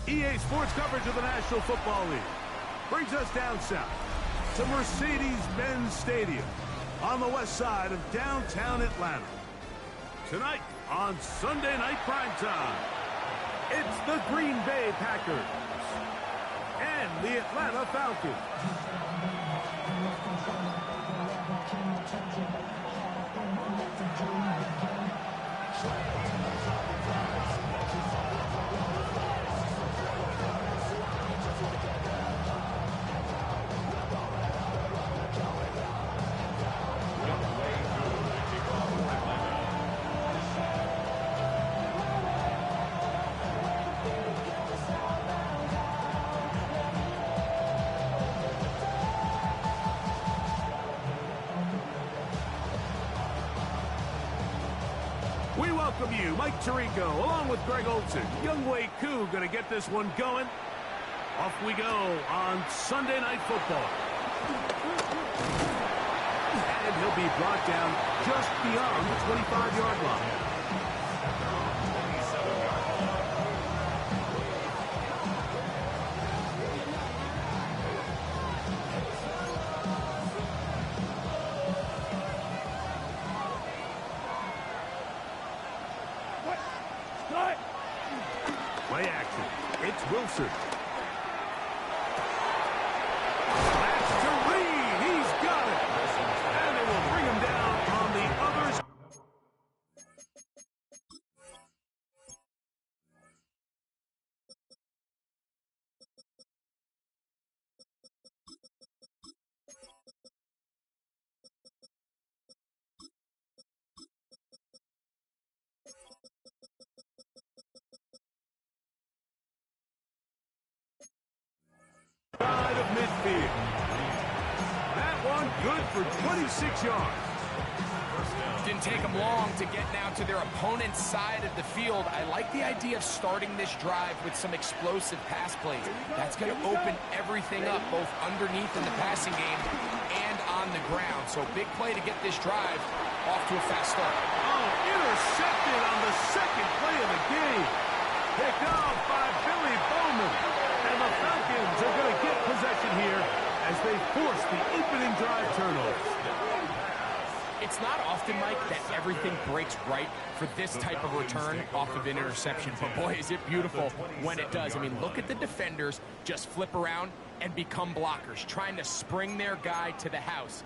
EA Sports coverage of the National Football League brings us down south to Mercedes-Benz Stadium on the west side of downtown Atlanta. Tonight on Sunday Night Primetime, it's the Green Bay Packers and the Atlanta Falcons. We welcome you, Mike Tirico, along with Greg Olson. Younghoe Koo going to get this one going. Off we go on Sunday Night Football. And he'll be brought down just beyond the 25-yard line. Play action. It's Wilson. That's to Reed. He's got it. And they will bring him down on the other side. Side of midfield. That one good for 26 yards. Didn't take them long to get now to their opponent's side of the field. I like the idea of starting this drive with some explosive pass plays. That's going to open everything up, both underneath in the passing game and on the ground. So big play to get this drive off to a fast start. Oh, intercepted on the second play of the game. Picked off by Billy Bowman. And the Falcons are going to get possession here as they force the opening drive turnover. It's not often, Mike, that everything breaks right for this type of return off of an interception. But boy, is it beautiful when it does. I mean, look at the defenders just flip around and become blockers, trying to spring their guy to the house.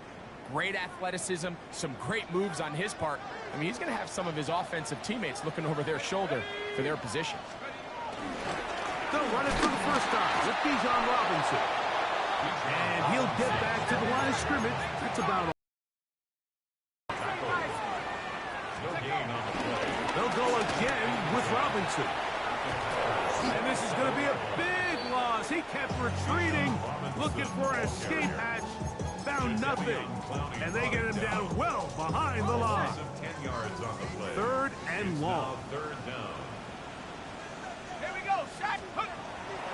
Great athleticism, some great moves on his part. I mean, he's going to have some of his offensive teammates looking over their shoulder for their position. They'll run it for the first time with Bijan Robinson. And he'll get back to the line of scrimmage. That's about all. They'll go again with Robinson. And this is going to be a big loss. He kept retreating, looking for an escape hatch. Found nothing. And they get him down well behind the line. 10 yards on the play. Third and long. Third down.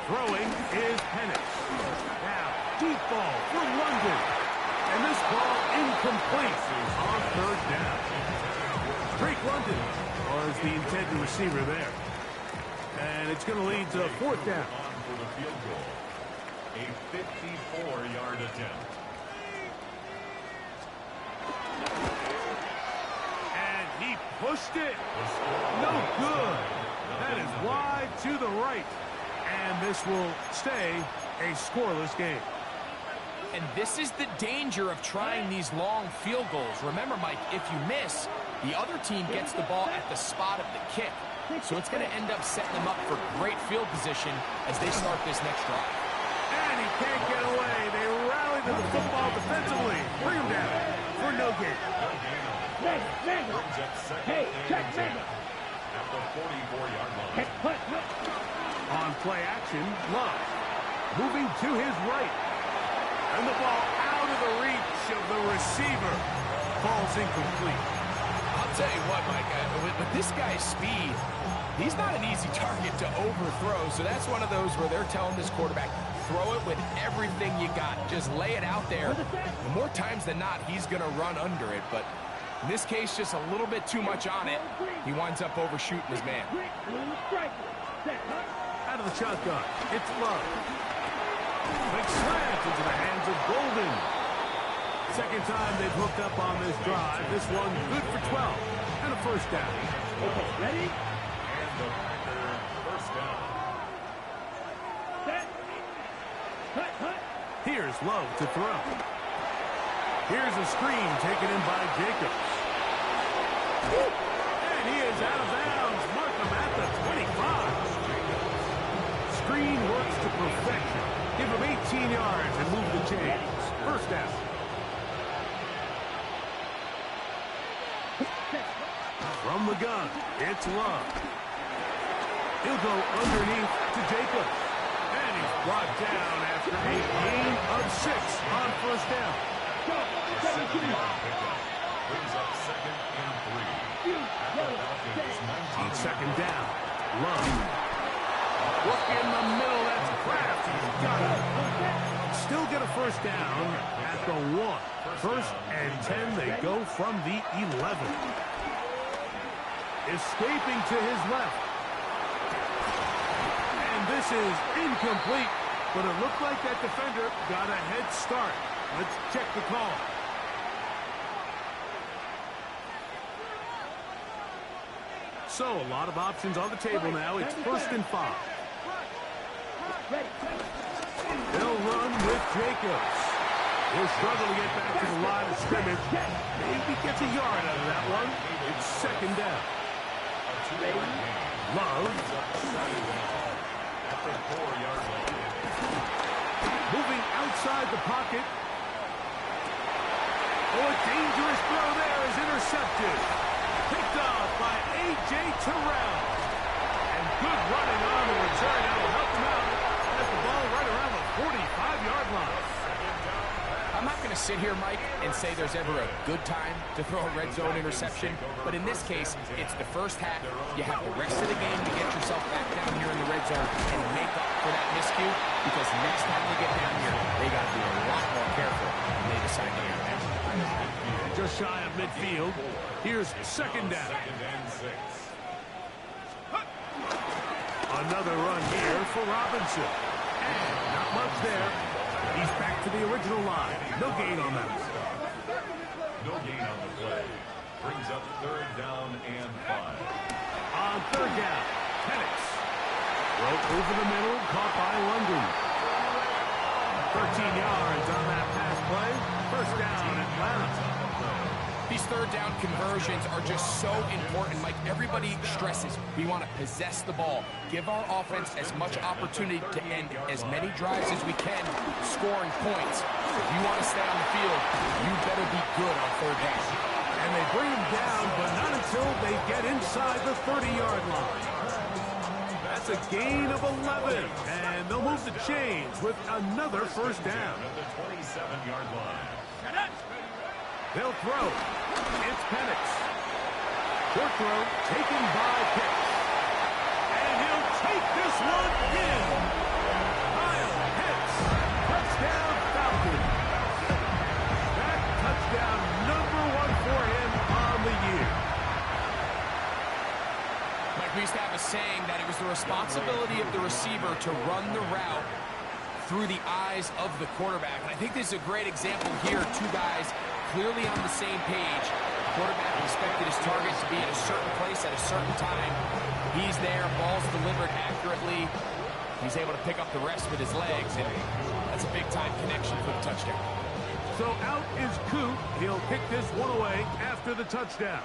Throwing is Penix. Now, deep ball for London. And this ball incomplete on third down. Drake London was the intended receiver there. And it's going to lead to fourth down. On for the field goal. A 54-yard attempt. And he pushed it. No good. That is wide to the right. And this will stay a scoreless game. And this is the danger of trying these long field goals. Remember, Mike, if you miss, the other team gets the ball at the spot of the kick. So it's going to end up setting them up for great field position as they start this next drive. And he can't get away. They rally to the football defensively. Bring him down for no gain. Hey, check at the 44-yard line. On play action, Love moving to his right. And the ball out of the reach of the receiver. Falls incomplete. I'll tell you what, Mike, with this guy's speed, he's not an easy target to overthrow. So that's one of those where they're telling this quarterback, throw it with everything you got. Just lay it out there. And more times than not, he's going to run under it. But in this case, just a little bit too much on it. He winds up overshooting his man. At out of the shotgun. It's Love. Big slant into the hands of Golden. Second time they've hooked up on this drive. This one good for 12 and a first down. Okay, ready? And the Packer first down. Set. Cut. Here's Love to throw. Here's a screen taken in by Jacobs. And he is out of bounds. Mark him at the 25. Screen works to perfection. Give him 18 yards and move the chains. First down. From the gun, it's Love. He'll go underneath to Jacobs. And he's brought down after a gain of 6 on first down. 7-yard pickup. Brings up 2nd and 3. At the Falcons' 19. On second down, Love. Work in the middle, that's Kraft. He's got it. Still get a first down at the 1. First and 10, they go from the 11. Escaping to his left. And this is incomplete, but it looked like that defender got a head start. Let's check the call. So, a lot of options on the table now. It's 1st and 5. They'll run with Jacobs. He'll struggle to get back to the line of scrimmage. Maybe gets a yard out of that one. It's 2nd down. Love. At the 4-yard line. Moving outside the pocket. Oh, a dangerous throw there is intercepted. Picked off by A.J. Terrell. And good running on the return. That'll help him out. Has the ball right around the 45-yard line. I'm not going to sit here, Mike, and say there's ever a good time to throw a red zone interception, but in this case, it's the first half. You have the rest of the game to get yourself back down here in the red zone and make up for that miscue, because next time they get down here, they got to be a lot more careful when they decide to get down. Just shy of midfield. Here's 2nd down. 2nd and 6. Another run here for Robinson. And not much there. He's back to the original line. No gain on that. No gain on the play. Brings up 3rd down and 5. On 3rd down, Penix. Broke over the middle, caught by London. 13 yards on that pass play. First down, Atlanta. These 3rd down conversions are just so important. Like everybody stresses, we want to possess the ball, give our offense as much opportunity to end as many drives as we can, scoring points. If you want to stay on the field, you better be good on 3rd down. And they bring him down, but not until they get inside the 30-yard line. That's a gain of 11, and they'll move the chains with another first down. At the 27-yard line. They'll throw. It's Penix. Short throw taken by Pitts. And he'll take this one in. Kyle Pitts. Touchdown Falcons. That touchdown number 1 for him on the year. Mike, we used to have a saying that it was the responsibility of the receiver to run the route through the eyes of the quarterback. And I think this is a great example here. 2 guys clearly on the same page. The quarterback expected his target to be at a certain place at a certain time. He's there, ball's delivered accurately. He's able to pick up the rest with his legs, and that's a big-time connection for the touchdown. So out is Coop. He'll kick this one away after the touchdown.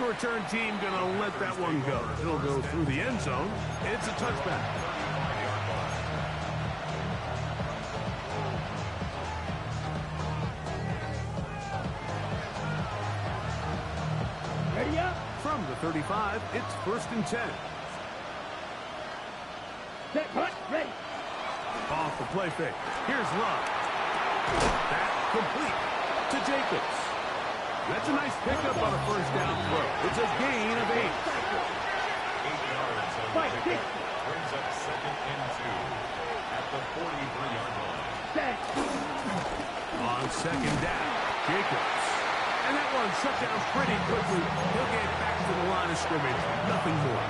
The return team going to let that one go. It'll go through the end zone. It's a touchback. Ready up? From the 35, it's 1st and 10. Set, cut, ready. Off the play fake. Here's Love. That complete to Jacobs. That's a nice pickup on a first down throw. It's a gain of 8. 8 yards on the pickup. Brings up 2nd and 2 at the 43-yard line. Set. On 2nd down, Jacobs. And And that one shut down pretty quickly. He'll get back to the line of scrimmage. Nothing more.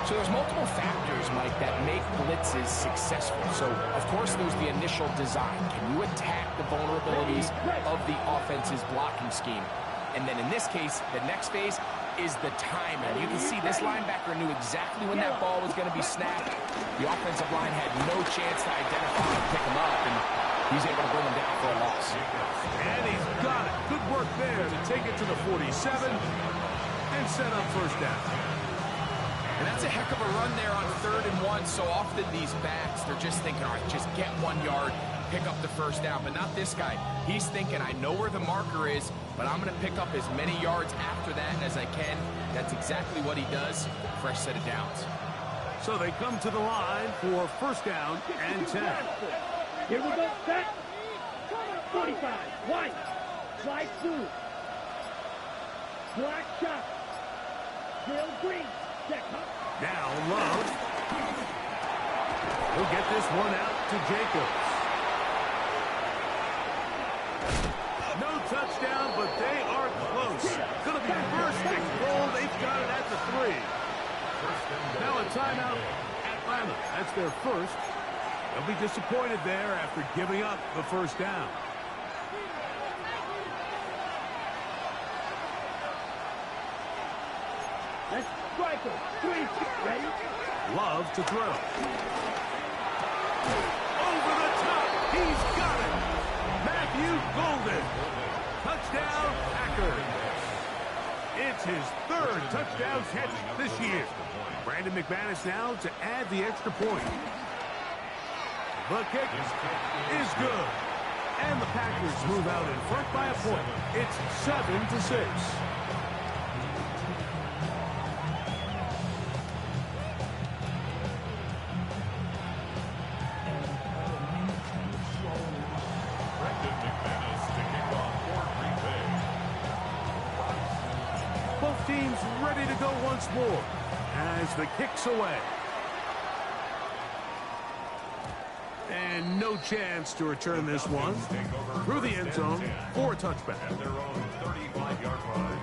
So there's multiple factors, Mike, that make blitzes successful. So, of course, there's the initial design. Can you attack the vulnerabilities of the offense's blocking scheme? And then in this case, the next phase is the timing. You can see this linebacker knew exactly when that ball was going to be snapped. The offensive line had no chance to identify and pick him up, and he's able to bring him down for a loss. And he's got it. Good work there to take it to the 47 and set up first down. And that's a heck of a run there on 3rd and 1. So often these backs, they're just thinking, all right, just get 1 yard, pick up the first down. But not this guy. He's thinking, I know where the marker is, but I'm going to pick up as many yards after that as I can. That's exactly what he does. Fresh set of downs. So they come to the line for first down and 10. Here we go, set. 45, white, slide through. Black shot. Bill Green, check up. Now Love. He'll get this one out to Jacobs. No touchdown, but they are close. Going to be first and goal. They've got it at the 3. Now a timeout, Atlanta. That's their first. They'll be disappointed there after giving up the first down. Let's strike him. 3, ready? Love to throw. Over the top. He's got it. Matthew Golden. Touchdown, Packers. It's his 3rd touchdown catch this year. Brandon McManus now to add the extra point. The kick is good. And the Packers move out in front by a point. It's 7-6. Both teams ready to go once more as the kick's away. And no chance to return this one through the end zone for a touchback. At their own 35-yard line.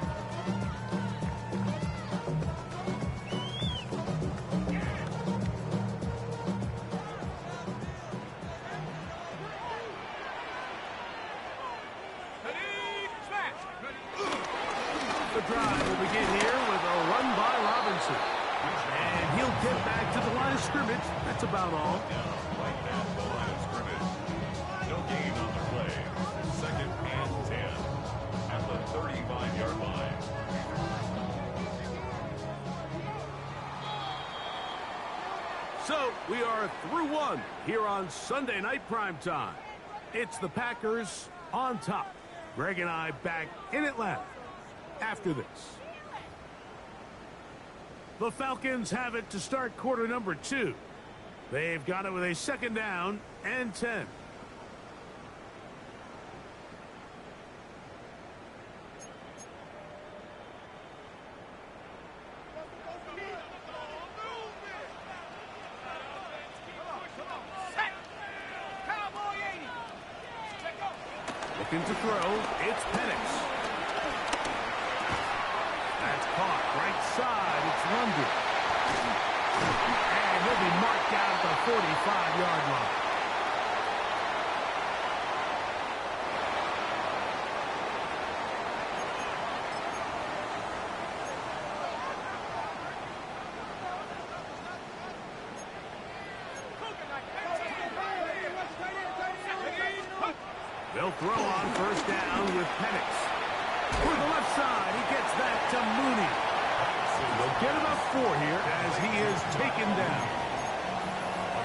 The drive will begin here with a run by Robinson. And he'll get back to the line of scrimmage. That's about all. Right at the line of scrimmage. No gain on the play. 2nd and 10 at the 35-yard line. So we are through one here on Sunday Night Primetime. It's the Packers on top. Greg and I back in Atlanta after this. The Falcons have it to start quarter number 2. They've got it with a 2nd down and 10. Looking to throw, it's Penix. That's caught right side. It's London. And he'll be marked down at the 45-yard line. They'll throw on first down with Penix. For the left side, he gets that to Mooney. They'll get about 4 here as he is taken down.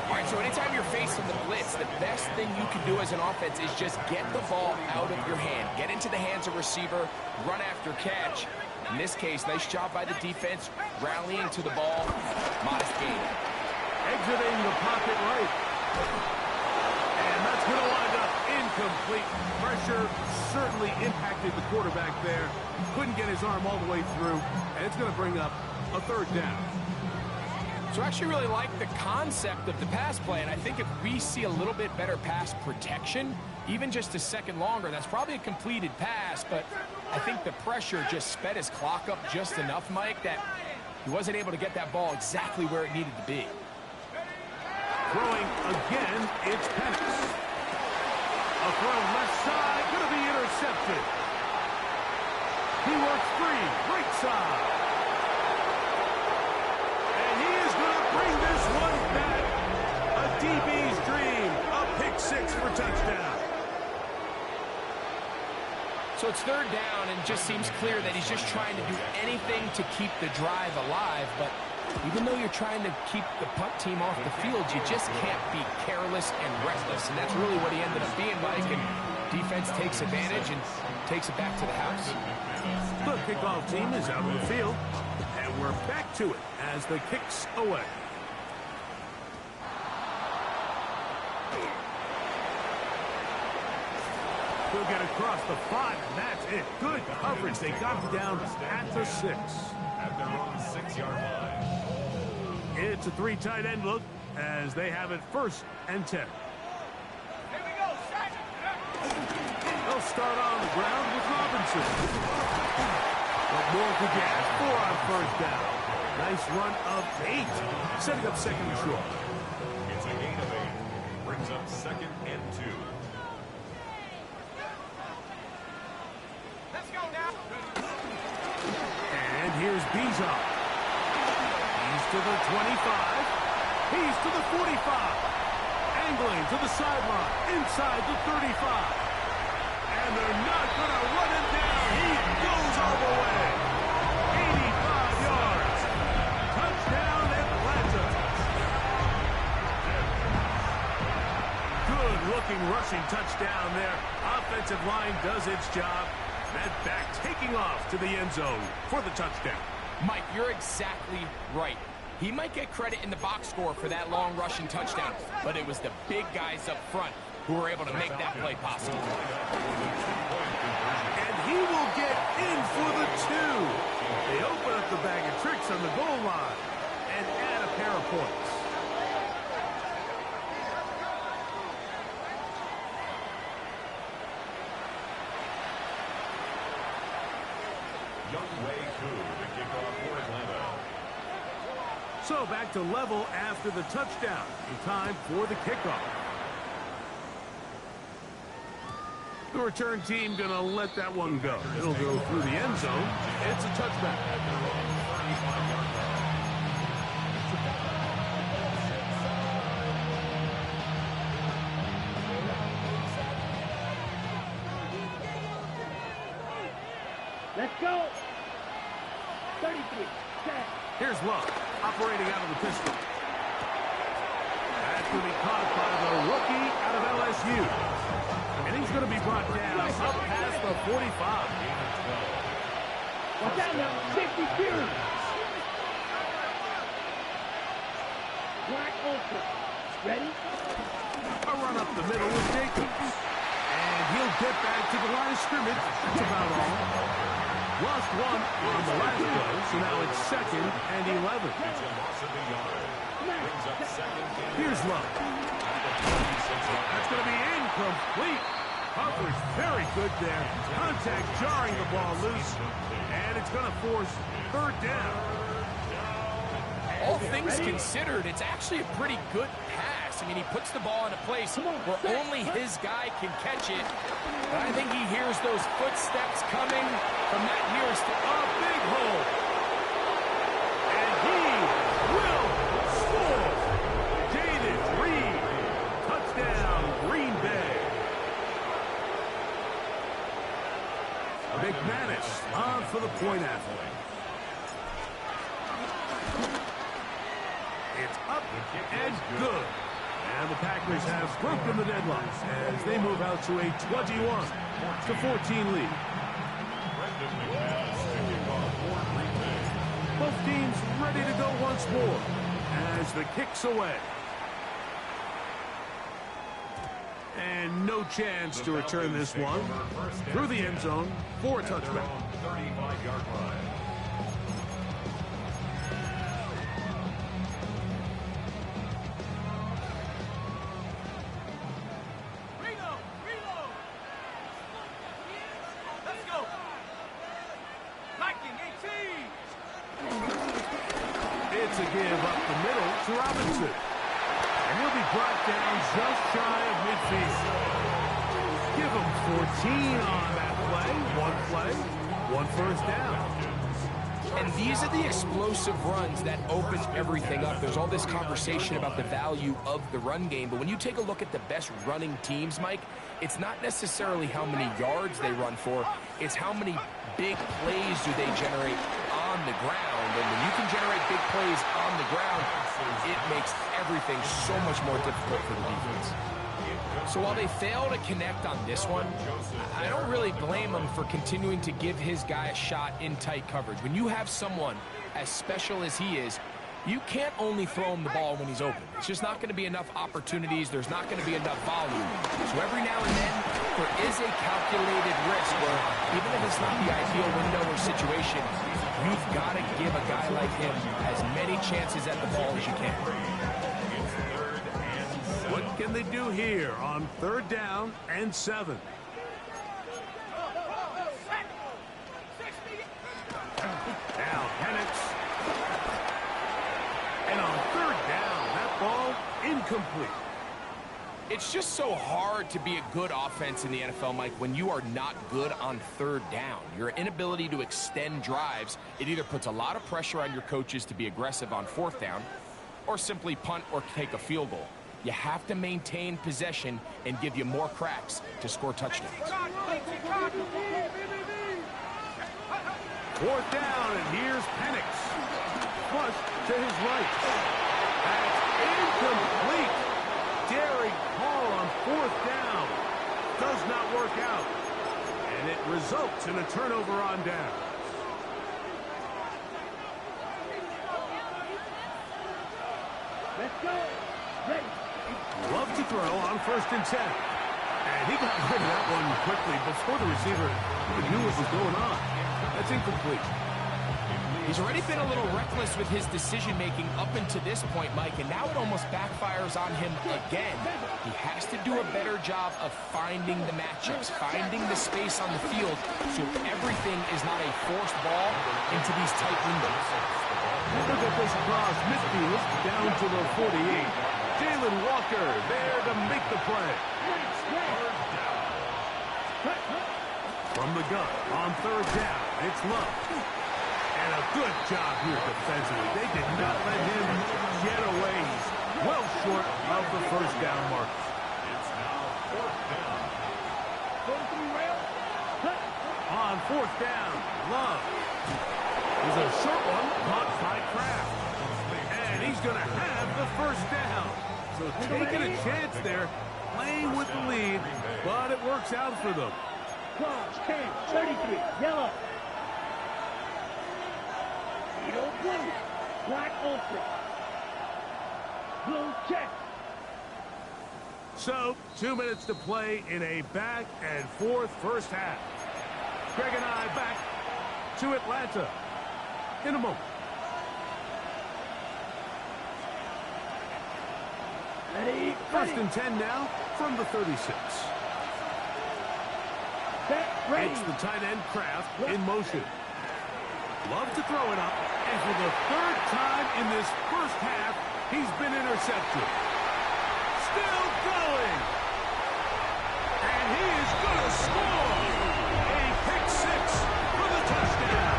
All right, so anytime you're facing the blitz, the best thing you can do as an offense is just get the ball out of your hand. Get into the hands of receiver, run after catch. In this case, nice job by the defense, rallying to the ball. Modest gain. Exiting the pocket right. And that's going to wind up incomplete. Pressure certainly impacted the quarterback there. Couldn't get his arm all the way through. And it's going to bring up a 3rd down. So I actually really like the concept of the pass play, and I think if we see a little bit better pass protection, even just a second longer. That's probably a completed pass, but I think the pressure just sped his clock up just enough, Mike, that he wasn't able to get that ball exactly where it needed to be. Throwing again, it's Penix. A throw left side, going to be intercepted. He works free, right side. And he is going to bring this one back. A DB's dream, a pick six for touchdown. So it's third down, and just seems clear that he's just trying to do anything to keep the drive alive. But even though you're trying to keep the punt team off the field, you just can't be careless and reckless. And that's really what he ended up being, Mike. And defense takes advantage and takes it back to the house. The kickoff team is out of the field, and we're back to it as the kick's away. He'll get across the 5, and that's it. Good coverage. They got it down at the 6. At their own 6-yard line. It's a 3 tight end look as they have it 1st and 10. They'll start on the ground with Robinson. But more to get. 4 on 1st down. Nice run of 8. Setting up 2nd and short. It's a gain of 8. Brings up 2nd and 2. And here's Bijan. He's to the 25. He's to the 45. Angling to the sideline. Inside the 35. And they're not going to run him down. He goes all the way. 85 yards. Touchdown Atlanta. Good-looking rushing touchdown there. Offensive line does its job. That back taking off to the end zone for the touchdown. Mike, you're exactly right. He might get credit in the box score for that long rushing touchdown, but it was the big guys up front who were able to make that play possible. And he will get in for the 2. They open up the bag of tricks on the goal line and add a pair of points. So back to level after the touchdown. In time for the kickoff. The return team going to let that one go. It'll go through the end zone. It's a touchback. Let's go. 33. Set. Here's Love, operating out of the pistol. That's going to be caught by the rookie out of LSU. And he's going to be brought down up past the 45. Watch out now. 52. Black Ultra. Ready? A run up the middle with Jacobs. And he'll get back to the line of scrimmage. That's about all. Lost one on the last play, so now it's 2nd and 11. Here's Love. That's going to be incomplete. Coverage very good there. Contact jarring the ball loose, and it's going to force 3rd down. All things considered, it's actually a pretty good pass. I mean, he puts the ball in a place where only his guy can catch it. But I think he hears those footsteps coming from that nearest a big hole. And he will score. Jaden Reed. Touchdown, Green Bay. McManus on for the point after. It's up and good. And the Packers have broken the deadlock as they move out to a 21-14 lead. Both teams ready to go once more as the kick's away. And no chance to return this one through the end zone for a touchback. 35-yard line. up the middle to Robinson. And he'll be brought down just shy of midfield. Give him 14 on that play, one first down. And these are the explosive runs that open everything up. There's all this conversation about the value of the run game, but when you take a look at the best running teams, Mike, it's not necessarily how many yards they run for, it's how many big plays do they generate on the ground. And when you can generate big plays on the ground, it makes everything so much more difficult for the defense. So while they fail to connect on this one, I don't really blame him for continuing to give his guy a shot in tight coverage. When you have someone as special as he is, you can't only throw him the ball when he's open. It's just not going to be enough opportunities. There's not going to be enough volume. So every now and then, there is a calculated risk where even if it's not the ideal window or situation, you've got to give a guy like him as many chances at the ball as you can. What can they do here on 3rd down and 7? Now Penix. And on 3rd down, that ball incomplete. It's just so hard to be a good offense in the NFL, Mike, when you are not good on 3rd down. Your inability to extend drives, it either puts a lot of pressure on your coaches to be aggressive on 4th down or simply punt or take a field goal. You have to maintain possession and give you more cracks to score touchdowns. 4th down, and here's Penix. Flush to his right. That's incomplete. Daring call on 4th down. Does not work out. And it results in a turnover on down. Let's go. Ready. Love to throw on 1st and 10. And he got rid of that one quickly before the receiver even knew what was going on. That's incomplete. He's already been a little reckless with his decision-making up until this point, Mike, and now it almost backfires on him again. He has to do a better job of finding the matchups, finding the space on the field, so everything is not a forced ball into these tight windows. Look at this cross. Midfield down to the 48. Jalen Walker there to make the play. From the gun on 3rd down, it's Love. And a good job here defensively. They did not let him get away. He's well short of the 1st down mark. It's now 4th down. On 4th down, Love. Is a short one caught by Kraft. And he's going to have the 1st down. So taking a chance there, playing with the lead, but it works out for them. Cross, 10, 33, yellow. Yellow blue, black ultra. Blue check. So, 2 minutes to play in a back and forth first half. Greg and I back to Atlanta in a moment. Ready, 1st and 10 now from the 36. set, ready. It's the tight end Kraft in motion. Love to throw it up, and for the 3rd time in this first half, he's been intercepted. Still going. And he is going to score. A pick 6 for the touchdown.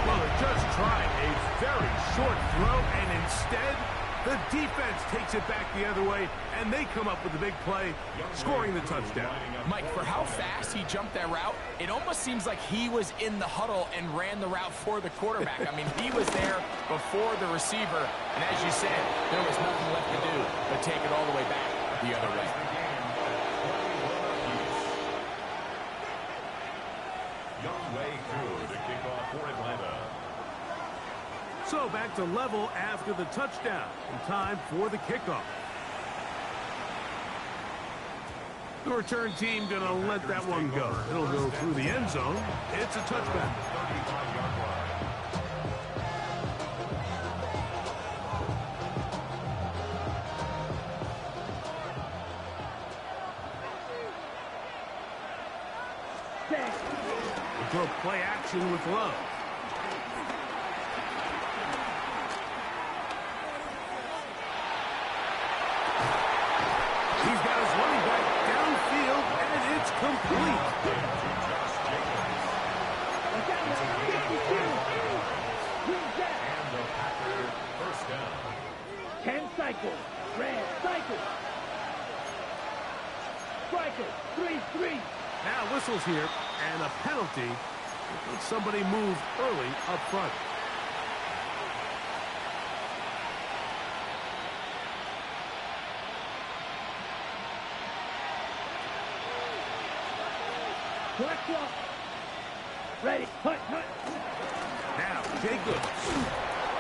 Well, they just tried a very short throw, and instead, the defense takes it back the other way, and they come up with a big play, scoring the touchdown. Mike, for how fast he jumped that route, it almost seems like he was in the huddle and ran the route for the quarterback. I mean, he was there before the receiver, and as you said, there was nothing left to do but take it all the way back the other way. Young way through the kickoff for Atlanta. So back to level after the touchdown. And time for the kickoff. The return team going to let that one go. It'll go through the end zone. It's a touchback. 35-yard line. We'll go play action with Love. Green Jack. And the Packer first down. 10 cycles. Red cycle. Striker. 3-3. Now whistles here, and a penalty. If somebody moved early up front. Black clock. Ready. Hut, hut. Now Jacobs.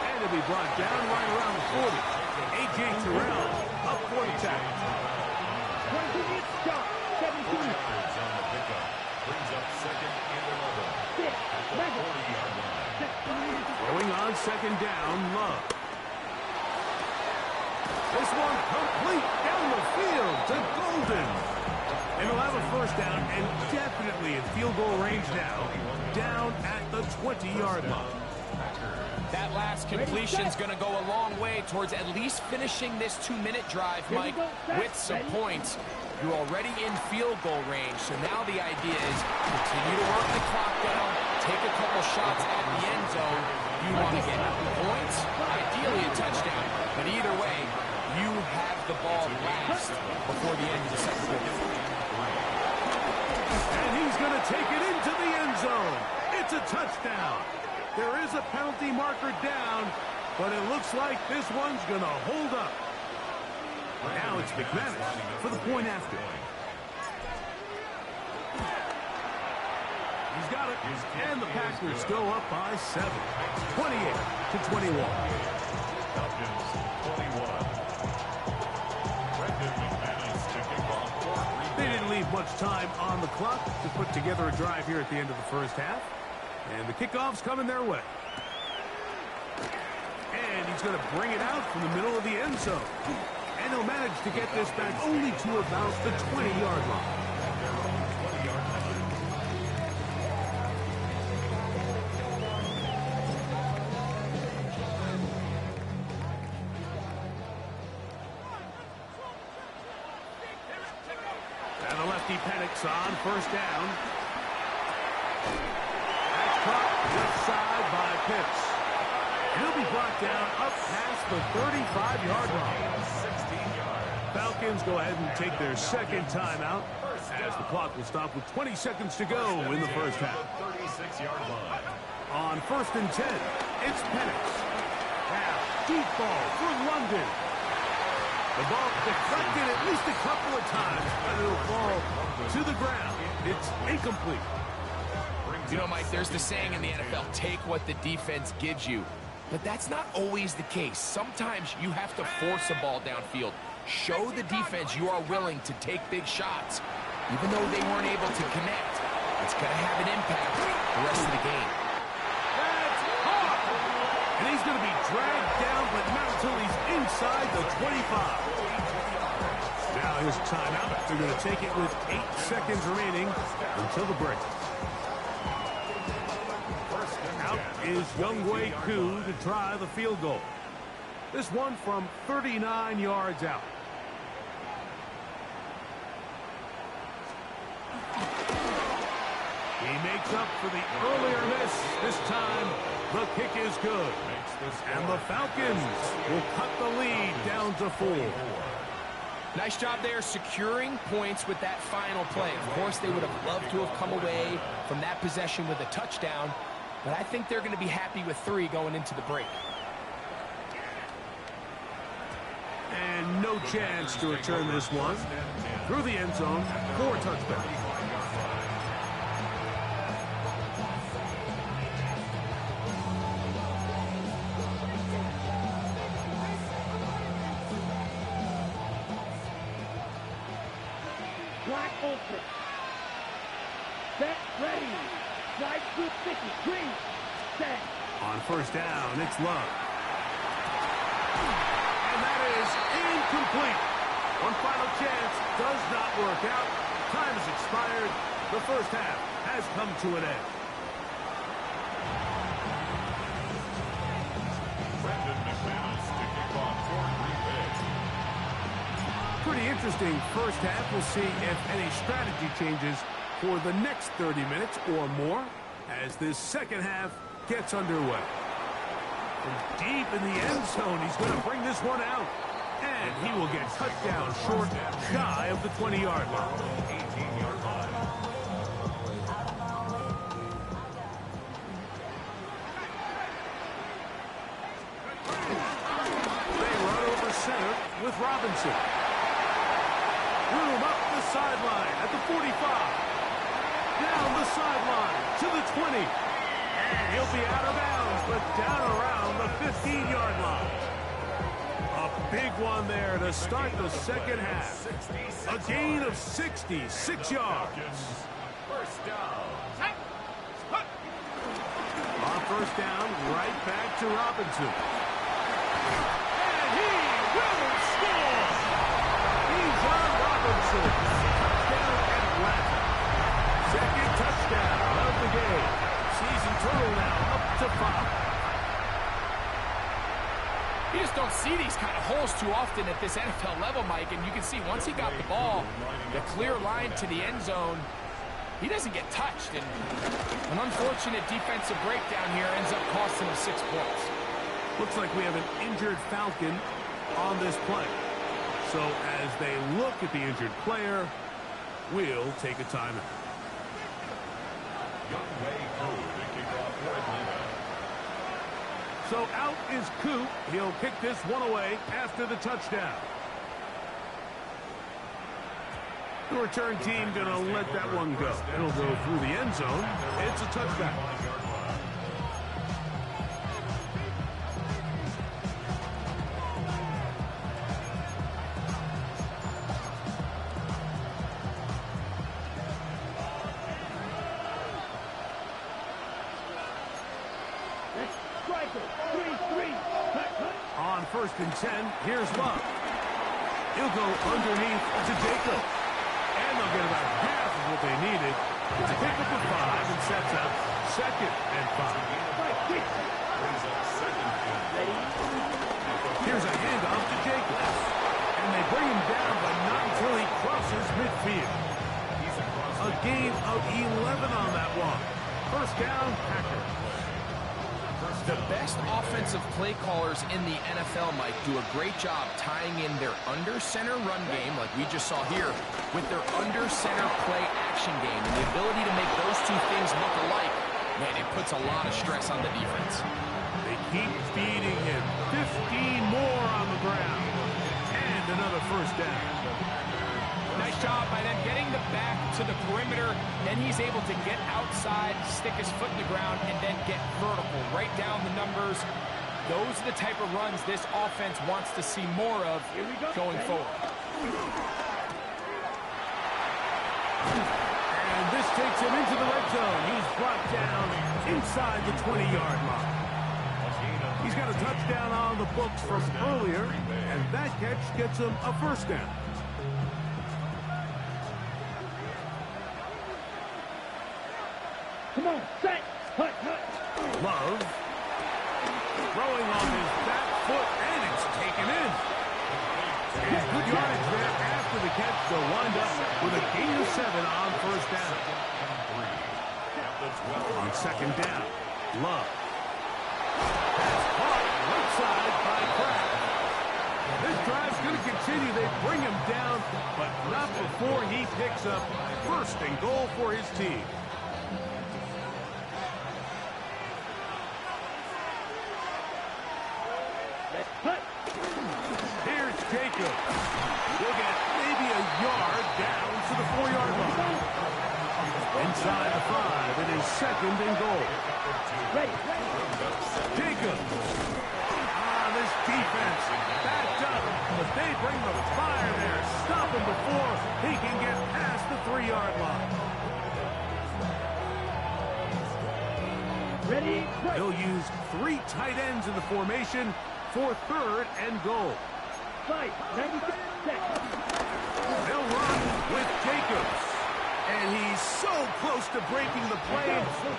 And he'll be brought down right around the 40. A.J. Terrell up for the tackle. 20 stop. 17. Records on the pickup. Brings up second and 11. 6. At the 40-yard line. Throwing on second down, Love. This one complete down the field to Golden. And he'll have a first down and definitely in field goal range now, down at the 20-yard line. That last completion's going to go a long way towards at least finishing this 2-minute drive, Mike, with some points. You're already in field goal range, so now the idea is continue to work the clock down, take a couple shots at the end zone. You want to get points, ideally a touchdown, but either way, you have the ball last before the end of the second quarter. And he's going to take it into the end zone. It's a touchdown. There is a penalty marker down, but it looks like this one's going to hold up. Now it's McManus for the point after. He's got it. And the Packers go up by 7. 28-21. Falcons 21. Brendan McManus to kick off for They didn't leave much time on the clock to put together a drive here at the end of the first half. And the kickoff's coming their way. And he's going to bring it out from the middle of the end zone. And he'll manage to get this back only to about the 20-yard line. And the lefty panics on first down. That's caught left side by Pitts. He'll be brought down up past the 35-yard line. 16-yard. Falcons go ahead and take their second timeout as the clock will stop with 20 seconds to go in the first half. 36-yard line. On first and 10, it's Penix. Now, deep ball for London. The ball deflected at least a couple of times, but it'll fall to the ground. It's incomplete. You know, Mike, there's the saying in the NFL, take what the defense gives you. But that's not always the case. Sometimes you have to force a ball downfield. Show the defense you are willing to take big shots. Even though they weren't able to connect, it's going to have an impact the rest of the game. That's hard. And he's going to be dragged down, but not until he's inside the 25. Now here's a timeout. They're going to take it with 8 seconds remaining until the break. Out is Younghoe Koo to try the field goal. This one from 39 yards out. He makes up for the earlier miss. This time, the kick is good. And the Falcons will cut the lead down to 4. Nice job there securing points with that final play. Of course, they would have loved to have come away from that possession with a touchdown, but I think they're going to be happy with 3 going into the break. And no chance to return this one through the end zone for a touchdown. Black open. Set, ready. Slide through 50. Green. Set. On first down, it's Love. And that is incomplete. One final chance does not work out. Time has expired. The first half has come to an end. Brendan McManus to kick off for Green Bay. Pretty interesting first half. We'll see if any strategy changes for the next 30 minutes or more as this second half gets underway. Deep in the end zone, he's going to bring this one out. And he will get cut down short, shy of the 20-yard line. 18-yard line. They run over center with Robinson. Room up the sideline at the 45. Down the sideline to the 20. And he'll be out of bounds, but down around the 15-yard line. A big one there to start the second half. A gain of 66 yards. First down. On first down, right back to Robinson. And he will score! He's on Robinson. Touchdown Atlanta. Second touchdown of the game. Season total now up to 5. You just don't see these kind of holes too often at this NFL level, Mike, and you can see once he got the ball, the clear line to the end zone, he doesn't get touched, and an unfortunate defensive breakdown here ends up costing him 6 points. Looks like we have an injured Falcon on this play. So as they look at the injured player, we'll take a timeout. Young Wei Koo to kick off for Atlanta. So out is Koo. He'll kick this one away after the touchdown. The return team going to let that one go. It'll go through the end zone. It's a touchback. On first and 10, here's Love. He'll go underneath to Jacob. And they'll get about half of what they needed to pick up the 5 and sets up second and 5. Here's a handoff to Jacobs. And they bring him down, but not until he crosses midfield. A gain of 11 on that one. First down, Packers. The best offensive play callers in the NFL, Mike, do a great job tying in their under-center run game, like we just saw here, with their under-center play action game. And the ability to make those two things look alike, man, it puts a lot of stress on the defense. They keep feeding him. 15 more on the ground. And another first down. Nice job by them getting the back to the perimeter. Then he's able to get outside, stick his foot in the ground, and then get vertical. Right down the numbers. Those are the type of runs this offense wants to see more of going forward. And this takes him into the red zone. He's brought down inside the 20-yard line. He's got a touchdown on the books from earlier, and that catch gets him a first down. Come on, set, hut, hut. Love throwing on his back foot, and it's taken in. And good yardage there after the catch. They'll wind up with a gain of 7 on first down. On second down, Love. Pass caught right side by Kraft. This drive's going to continue. They bring him down, but not before he picks up first and goal for his team. Here's Jacob. He'll get maybe a yard down to the 4-yard line. Inside the 5, it is second and goal. Jacob. This defense backed up, but they bring the fire there. Stop him before he can get past the 3-yard line. Ready? They'll use 3 tight ends in the formation for third and goal. 96 seconds. They'll run with Jacobs. And he's so close to breaking the play,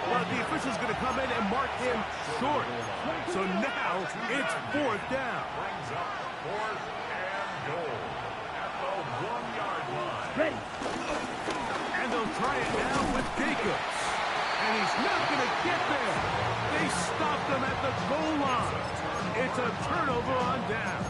but the official's going to come in and mark him short. So now it's fourth down. Brings up fourth and goal at the 1-yard line. Ready. And they'll try it now with Jacobs. And he's not going to get there. They stopped him at the goal line. It's a turnover on downs.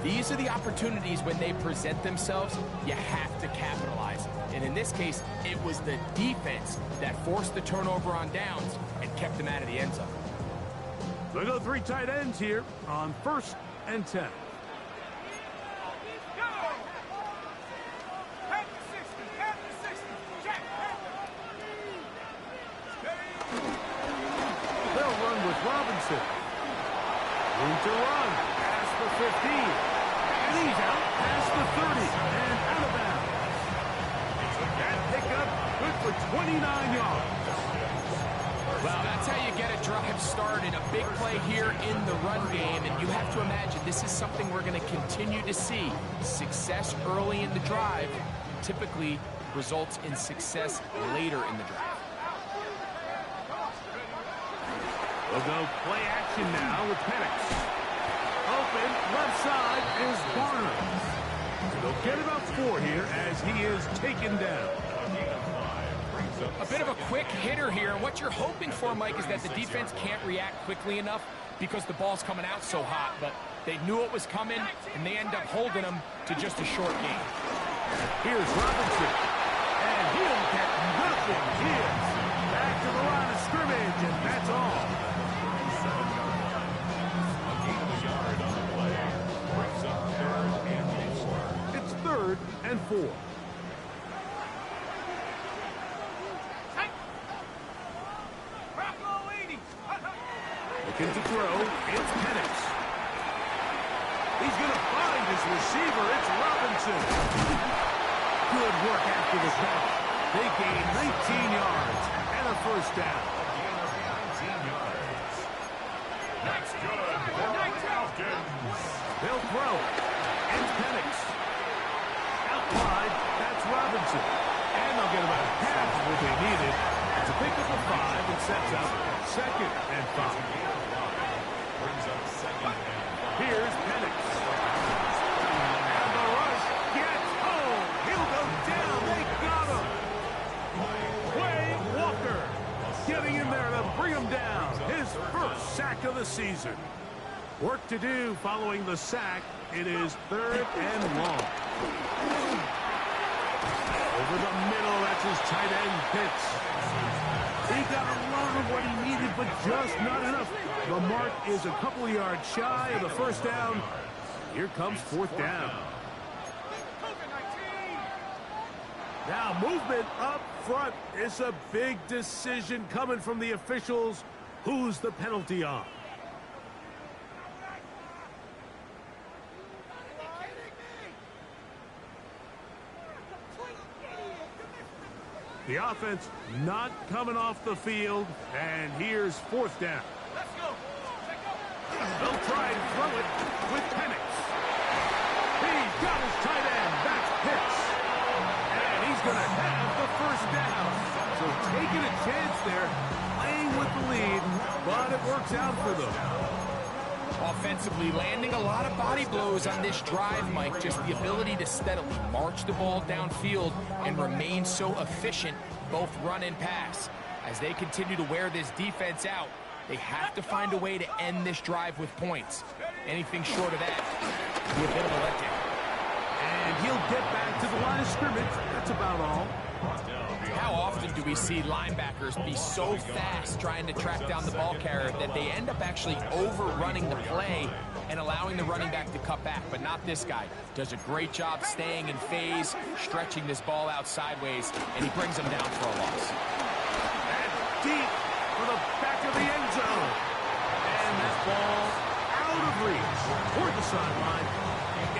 These are the opportunities when they present themselves, you have to capitalize. And in this case, it was the defense that forced the turnover on downs and kept them out of the end zone. They'll go three tight ends here on 1st and 10. They'll run with Robinson. Room to run. Pass the 15. And he's out past the 30 and out of bounds. That pickup good for 29 yards. Well, that's how you get a drive started. A big play here in the run game, and you have to imagine this is something we're going to continue to see. Success early in the drive typically results in success later in the drive. We'll go play action now with Penix. Open, left side is Barner. They'll get about 4 here as he is taken down. A bit of a quick hitter here, and what you're hoping for, Mike, is that the defense can't react quickly enough because the ball's coming out so hot, but they knew it was coming, and they end up holding them to just a short gain. Here's Robinson, and he'll get nothing here. Back to the line of scrimmage, and that's all. It's 3rd and 4. Looking to throw, it's Penix. He's going to find his receiver. It's Robinson. Good work after the catch. They gain 19 yards and a 1st down. 19 yards. That's good for the Falcons. They'll throw. It's Penix. Out wide, that's Robinson. And they'll get about half of what they needed. It's a pickup of 5 and sets up 2nd and 5. Here's Penix. And the rush gets home. He'll go down. They got him. Quay Walker getting in there to bring him down. His 1st sack of the season. Work to do following the sack. It is 3rd and long. Over the middle, that's his tight end, Pitts. He got a lot of what he needed, but just not enough. The mark is a couple of yards shy of the 1st down. Here comes 4th down. Now movement up front. It's a big decision coming from the officials. Who's the penalty on? The offense not coming off the field, and here's 4th down. Let's go. They'll try and throw it with Penix. He's got his tight end. That's Pitts. And he's going to have the 1st down. So taking a chance there, playing with the lead, but it works out for them. Offensively, landing a lot of body blows on this drive, Mike. Just the ability to steadily march the ball downfield and remain so efficient, both run and pass. As they continue to wear this defense out, they have to find a way to end this drive with points. Anything short of that will be a bit of a letdown. And he'll get back to the line of scrimmage. That's about all. How often do we see linebackers be so fast trying to track down the ball carrier that they end up actually overrunning the play and allowing the running back to cut back? But not this guy. Does a great job staying in phase, stretching this ball out sideways, and he brings them down for a loss. That's deep for the back of the end zone. And that ball out of reach toward the sideline.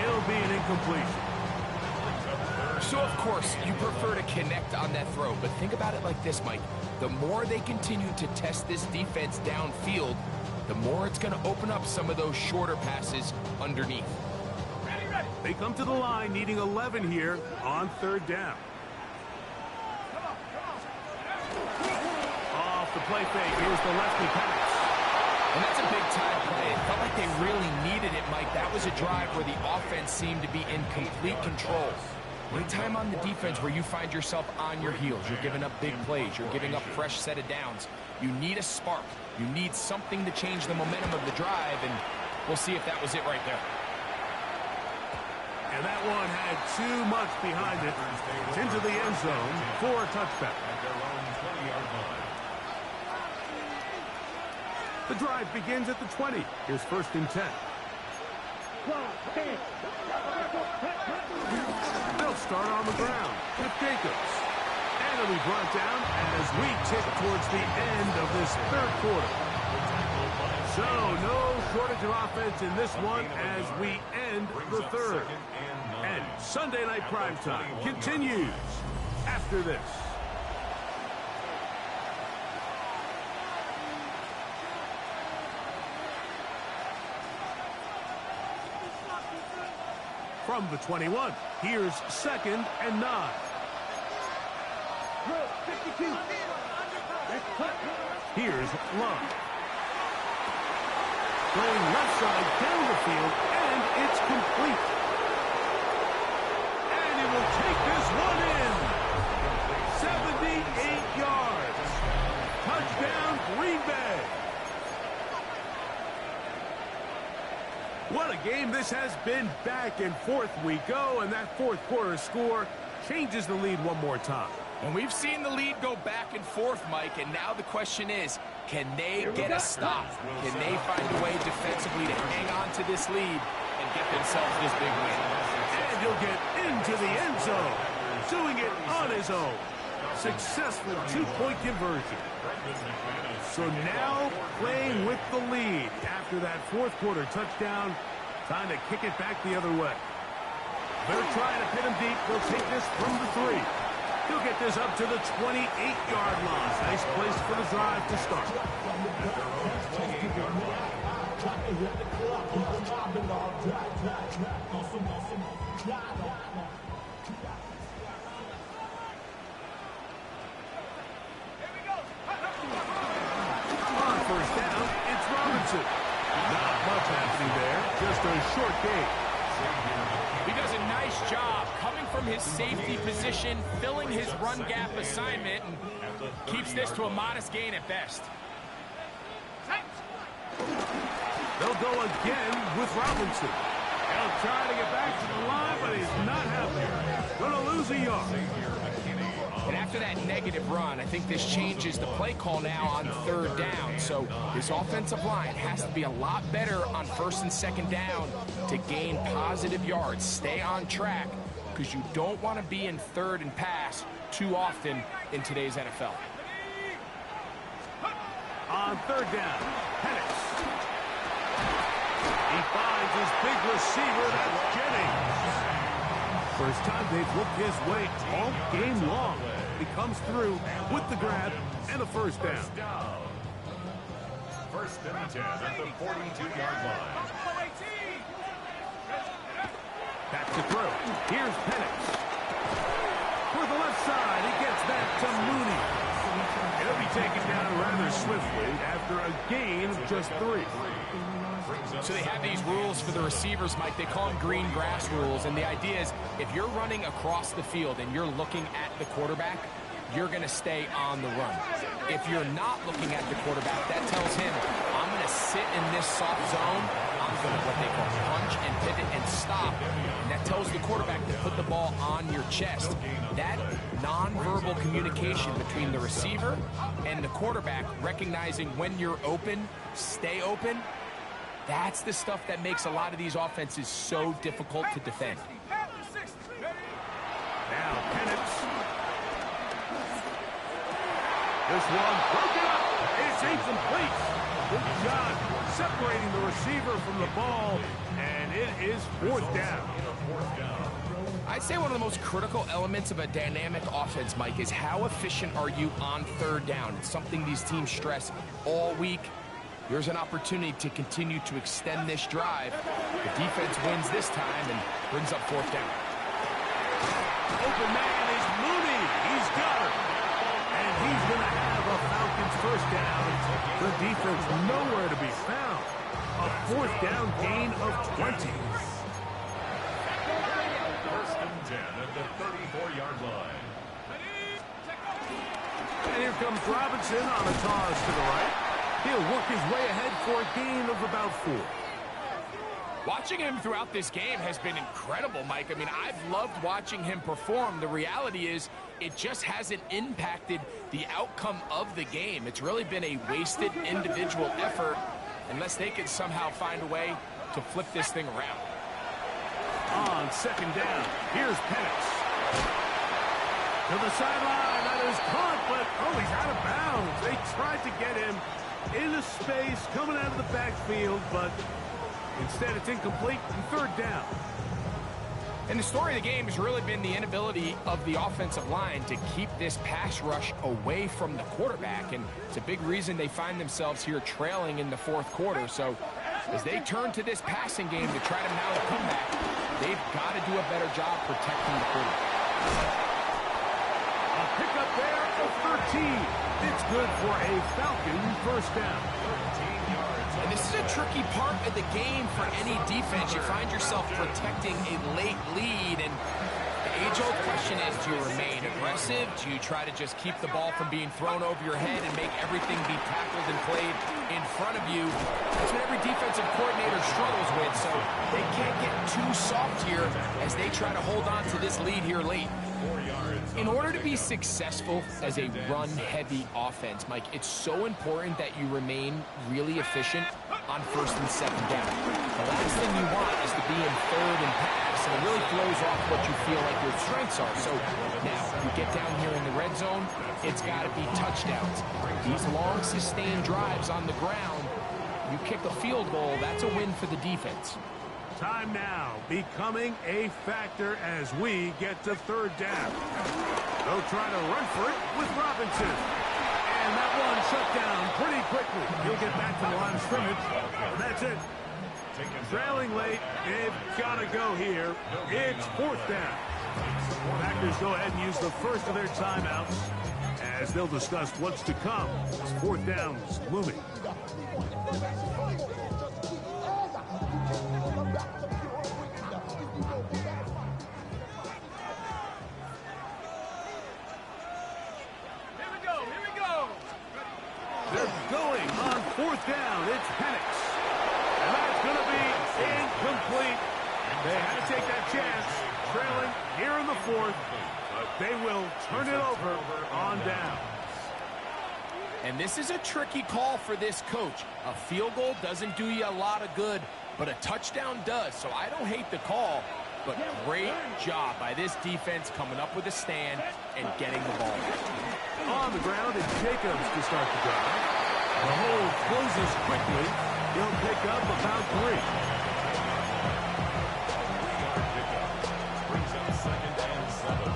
It'll be an incompletion. So, of course, you prefer to connect on that throw, but think about it like this, Mike. The more they continue to test this defense downfield, the more it's going to open up some of those shorter passes underneath. They come to the line needing 11 here on 3rd down. Off the play fake, here's the lefty Penix. And that's a big-time play. It felt like they really needed it, Mike. That was a drive where the offense seemed to be in complete control. Anytime on the defense where you find yourself on your heels, you're giving up big plays, you're giving up fresh set of downs, you need a spark. You need something to change the momentum of the drive, and we'll see if that was it right there. And that one had too much behind it. It's into the end zone for a touchback. The drive begins at the 20. Here's 1st and 10. They'll start on the ground with Jacobs. And it'll be brought down as we tick towards the end of this 3rd quarter. So no shortage of offense in this one as we end the 3rd. And Sunday Night Primetime continues after this. From the 21, here's 2nd and 9. Here's Love. Going left side down the field, and it's complete. And he will take this one in. 78 yards. Touchdown, Green Bay. What a game this has been. Back and forth we go, and that 4th quarter score changes the lead one more time. And we've seen the lead go back and forth, Mike, and now the question is, can they get a stop? Can they find a way defensively to hang on to this lead and get themselves this big win? And he'll get into the end zone, doing it on his own. Successful 2-point conversion. So now playing with the lead after that 4th quarter touchdown. Time to kick it back the other way. They're trying to pin him deep. They'll take this from the 3. He'll get this up to the 28-yard line. Nice place for the drive to start. On 1st down, it's Robinson. Not much happening there. Just a short game. He does a nice job coming from his safety position, filling his run gap assignment, and keeps this to a modest gain at best. They'll go again with Robinson. He'll try to get back to the line, but he's not happy. Going to lose a yard. And after that negative run, I think this changes the play call now on 3rd down. So this offensive line has to be a lot better on 1st and 2nd down to gain positive yards. Stay on track, because you don't want to be in 3rd and pass too often in today's NFL. On 3rd down, Penix. He finds his big receiver, that's Jennings. First time they've looked his way all game long. He comes through with the grab and a 1st down. 1st and 10 at the 42-yard line. Back to throw. Here's Penix. For the left side, he gets that to Mooney. It'll be taken down rather swiftly after a gain of just 3. So they have these rules for the receivers, Mike. They call them green grass rules, and the idea is if you're running across the field and you're looking at the quarterback, you're going to stay on the run. If you're not looking at the quarterback, that tells him, I'm going to sit in this soft zone. I'm going to what they call punch and pivot and stop. And that tells the quarterback to put the ball on your chest. That nonverbal communication between the receiver and the quarterback, recognizing when you're open, stay open, that's the stuff that makes a lot of these offenses so difficult to defend. Now Penix. This one broken up. It's incomplete. Good job separating the receiver from the ball, and it is 4th down. I'd say one of the most critical elements of a dynamic offense, Mike, is how efficient are you on 3rd down. It's something these teams stress all week. Here's an opportunity to continue to extend this drive. The defense wins this time and brings up 4th down. Open man is Mooney. He's got it. And he's going to have a Falcons 1st down. The defense nowhere to be found. A 4th down gain of 20. 10 at the 34-yard line. And here comes Robinson on a toss to the right. He'll work his way ahead for a gain of about 4. Watching him throughout this game has been incredible, Mike. I mean, I've loved watching him perform. The reality is it just hasn't impacted the outcome of the game. It's really been a wasted individual effort unless they can somehow find a way to flip this thing around. On second down, here's Penix. To the sideline, that is caught, but he's out of bounds. They tried to get him into space coming out of the backfield, but instead it's incomplete and third down. And the story of the game has really been the inability of the offensive line to keep this pass rush away from the quarterback, and it's a big reason they find themselves here trailing in the fourth quarter. So as they turn to this passing game to try to mount a comeback, they've got to do a better job protecting the quarterback. A pickup there of 13. It's good for a Falcon first down. 13 yards. And this is a tricky part of the game for any defense. You find yourself protecting a late lead, and the age-old question is, do you remain aggressive? Do you try to just keep the ball from being thrown over your head and make everything be tackled and played in front of you? That's what every defensive coordinator struggles with, so they can't get too soft here as they try to hold on to this lead here late. 4 yards. In order to be successful as a run-heavy offense, Mike, it's so important that you remain really efficient on first and second down. The last thing you want is to be in third and pass, and it really throws off what you feel like your strengths are. So now, you get down here in the red zone, it's got to be touchdowns. These long, sustained drives on the ground, you kick a field goal, that's a win for the defense. Time now becoming a factor as we get to third down. They'll try to run for it with Robinson. And that one shut down pretty quickly. He'll get back to the line of scrimmage. That's it. Trailing late, they've got to go here. It's fourth down. Packers go ahead and use the first of their timeouts as they'll discuss what's to come. This fourth down is looming. They're going on fourth down. It's Penix. And that's going to be incomplete. They had to take that chance, trailing here in the fourth. But they will turn it over on down. And this is a tricky call for this coach. A field goal doesn't do you a lot of good, but a touchdown does. So I don't hate the call, but great job by this defense coming up with a stand and getting the ball back. On the ground, it's Jacobs to start the drive. The hole closes quickly. He'll pick up about 3. 3-yard pickup. Brings up second and 7.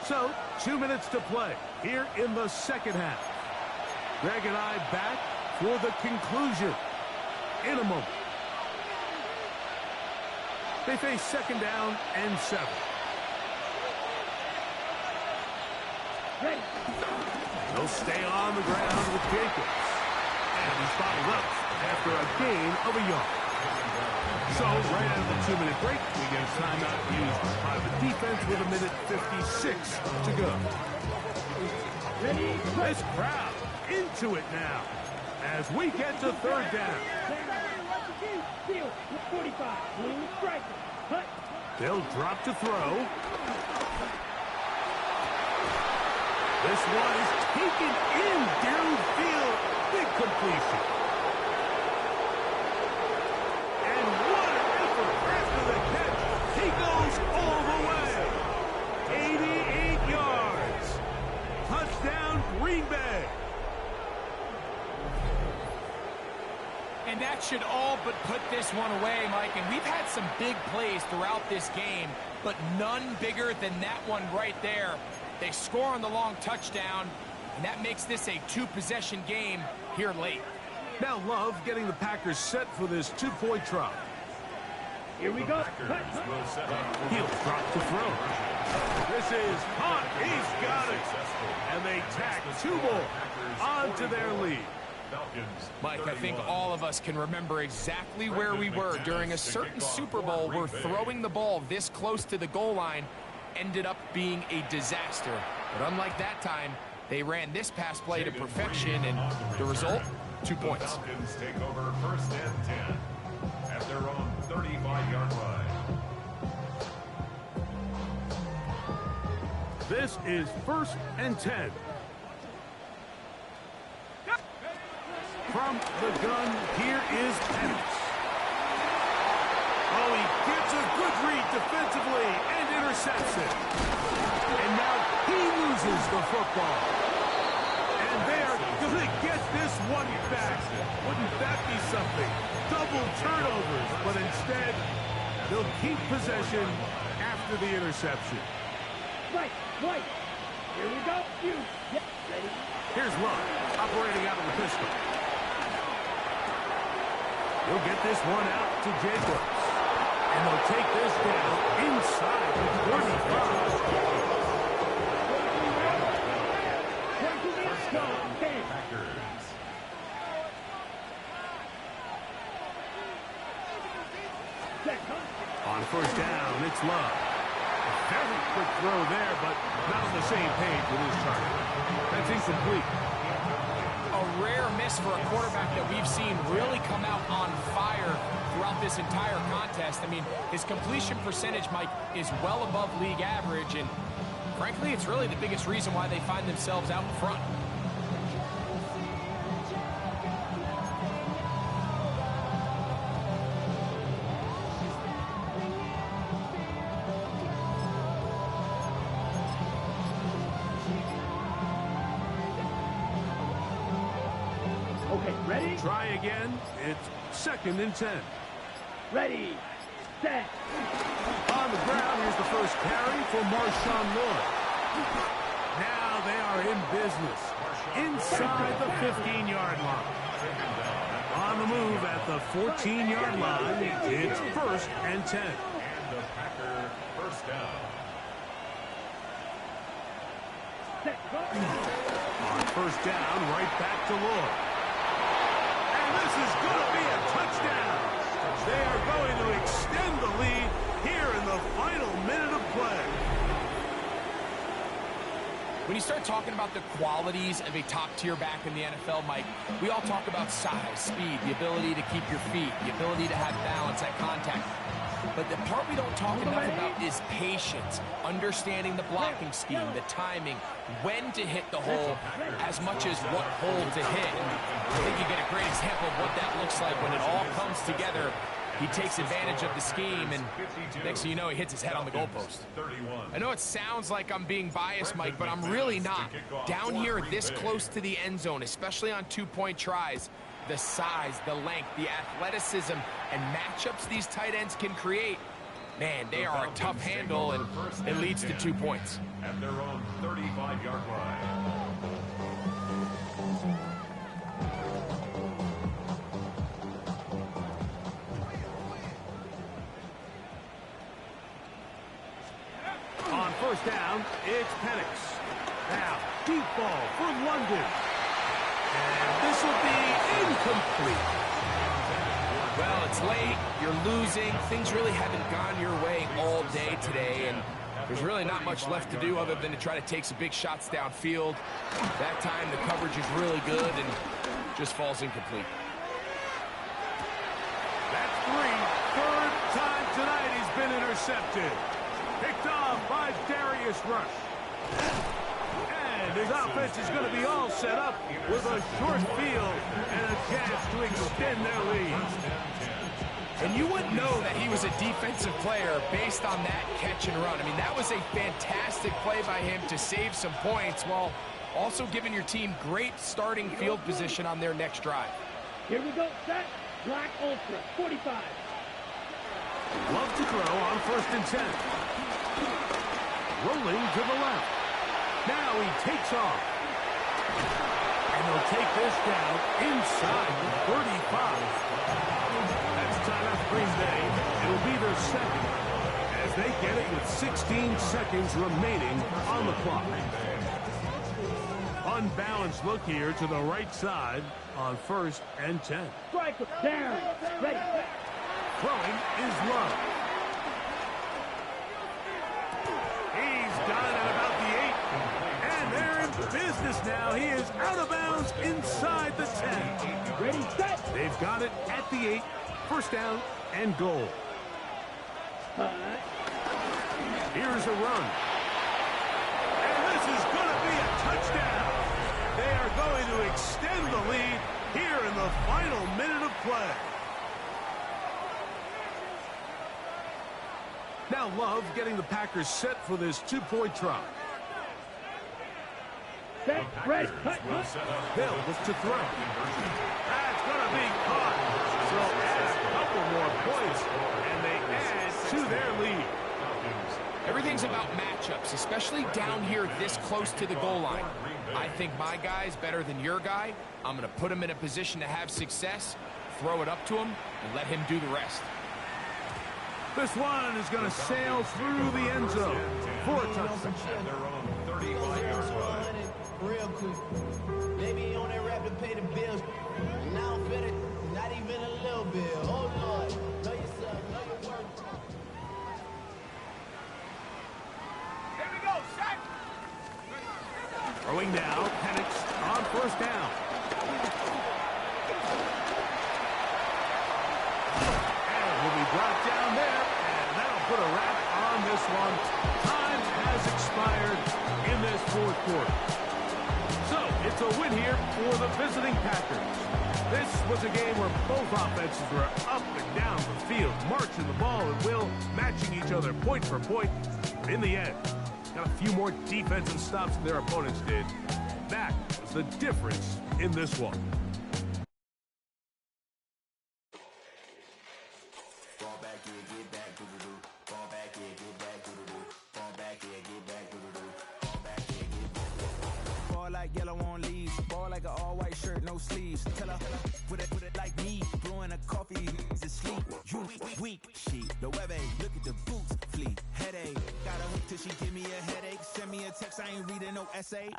So, 2 minutes to play here in the second half. Greg and I back for the conclusion in a moment. They face second down and 7. They'll stay on the ground with Jacobs. And he's bottled up after a gain of a yard. So, right out of the 2-minute break, we get a timeout used by the defense with 1:56 to go. This crowd into it now as we get to third down. They'll drop to throw. This one is taken in downfield. Big completion. And what an effort after the catch. He goes all the way. 88 yards. Touchdown, Green Bay. And that should all but put this one away, Mike. And we've had some big plays throughout this game, but none bigger than that one right there. They score on the long touchdown, and that makes this a 2-possession game here late. Now Love getting the Packers set for this 2-point try. Here we go. Cut. He'll drop to throw. This is caught. He's got it. And they tack 2 more onto their lead. Mike, I think all of us can remember exactly where we were during a certain Super Bowl where throwing the ball this close to the goal line ended up being a disaster. But unlike that time, they ran this pass play to perfection, and the result, 2 points. Falcons take over 1st and 10 at their own 35-yard line. This is 1st and 10. From the gun, here is Penix. Oh, he gets a good read defensively and intercepts it. And now he loses the football. And they're going to get this one back. Wouldn't that be something? Double turnovers, but instead, they'll keep possession after the interception. Right. Here we go. You. Yep. Ready. Here's Love, operating out of the pistol. He'll get this one out to Jacobs. And they'll take this down inside the 35. On 1st down, it's Love. A very quick throw there, but not on the same page with his target. That's incomplete. A rare miss for a quarterback that we've seen really come out on fire throughout this entire contest. I mean, his completion percentage, Mike, is well above league average, and frankly, it's really the biggest reason why they find themselves out in front. Okay, ready? Try again. It's 2nd and 10. Ready. Set. On the ground, here's the first carry for Marshawn Lloyd. Now they are in business inside the 15-yard line. On the move at the 14-yard line, it's 1st and 10. And the Packer 1st down. Set. On 1st down, right back to Lloyd. And this is going to be a touchdown. They are going to extend the lead here in the final minute of play. When you start talking about the qualities of a top-tier back in the NFL, Mike, we all talk about size, speed, the ability to keep your feet, the ability to have balance at contact. But the part we don't talk enough about is patience, understanding the blocking scheme, the timing, when to hit the hole, as much as what hole to hit. I think you get a great example of what that looks like when it all comes together. He takes advantage of the scheme, and next thing you know, he hits his head on the goalpost. I know it sounds like I'm being biased, Mike, but I'm really not. Down here this close to the end zone, especially on 2-point tries, the size, the length, the athleticism, and matchups these tight ends can create, man, they are a tough handle, and it leads to 2 points. At their own 35-yard line. On 1st down, it's Penix. Now, deep ball for London. And this will be incomplete. Well, it's late, you're losing, things really haven't gone your way all day today, and there's really not much left to do other than to try to take some big shots downfield. That time, the coverage is really good and just falls incomplete. That's 3. 3rd time tonight he's been intercepted. Picked off by Darius Rush. And his offense is going to be all set up with a short field and a chance to extend their lead. And you wouldn't know that he was a defensive player based on that catch and run. I mean, that was a fantastic play by him to save some points while also giving your team great starting field position on their next drive. Here we go. Set. Black Ultra. 45. Love to throw on 1st and 10. Rolling to the left. Now he takes off. And they'll take this down inside the 35. That's time after Green Bay. It'll be their second as they get it with 16 seconds remaining on the clock. Unbalanced look here to the right side on 1st and 10. Strike down. Ready. Throwing is Love. He's got it at about the 8. And they're in business now. He is out of bounds inside the 10. Ready, set. They've got it at the 8. First down and goal. Here's a run. And this is going to be a touchdown. They are going to extend the lead here in the final minute of play. Now Love getting the Packers set for this two-point try. Set, ready, They'll look to throw. That's going to be caught. So add a couple more points, and they add to their lead. Everything's about matchups, especially down here this close to the goal line. I think my guy's better than your guy. I'm going to put him in a position to have success, throw it up to him, and let him do the rest. This one is going to sail through the end zone for a touchdown. Their own 35-yard line. Real quick. Maybe you on that rap to pay the bills. And I don't feel it, not even a little bit. Oh, Lord. Know yourself, know your worth. There we go, set! Throwing now, Penix on 1st down. And will be brought down there, and that'll put a wrap on this one. Time has expired in this 4th quarter. So, it's a win here for the visiting Packers. This was a game where both offenses were up and down the field, marching the ball at will, matching each other point for point. In the end, got a few more defensive stops than their opponents did. That was the difference in this one. Ball like yellow on leaves, ball like an all-white shirt, no sleeves. Tell her with it like me, blowing a coffee to sleep. You weak sheep, the web look at the boots, flee, headache. Gotta wait till she give me a headache. Send me a text, I ain't reading no essay.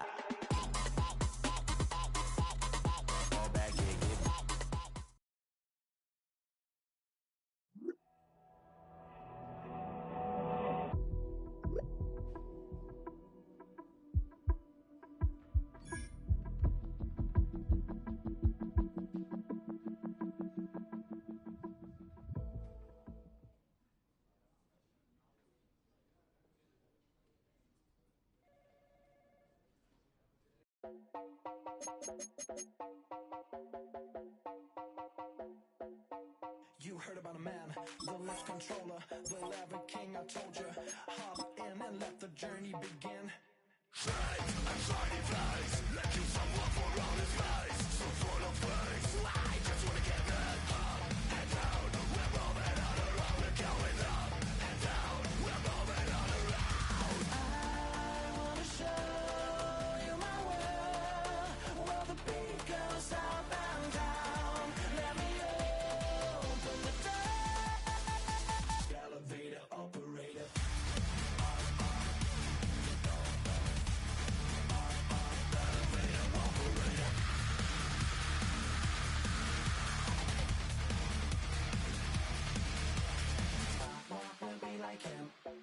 Ball back, You heard about a man, the lift controller, the lever king, I told you. Hop in and let the journey begin.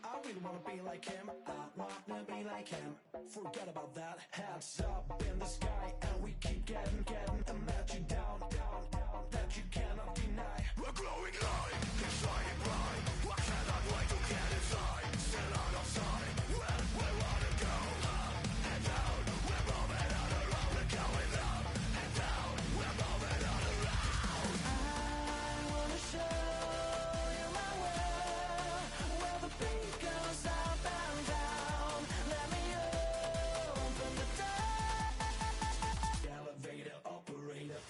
I really wanna be like him. I wanna be like him. Forget about that. Hands up in the sky, and we keep getting and let you down, that you cannot deny. We're glowing light, it's shining bright. I cannot wait to get inside. Still out of sight. We wanna go up and down. We're moving on around. We're going up and down. We're moving on around. I wanna show you my world, where the beat goes up and down. Let me open the door. Elevator operator.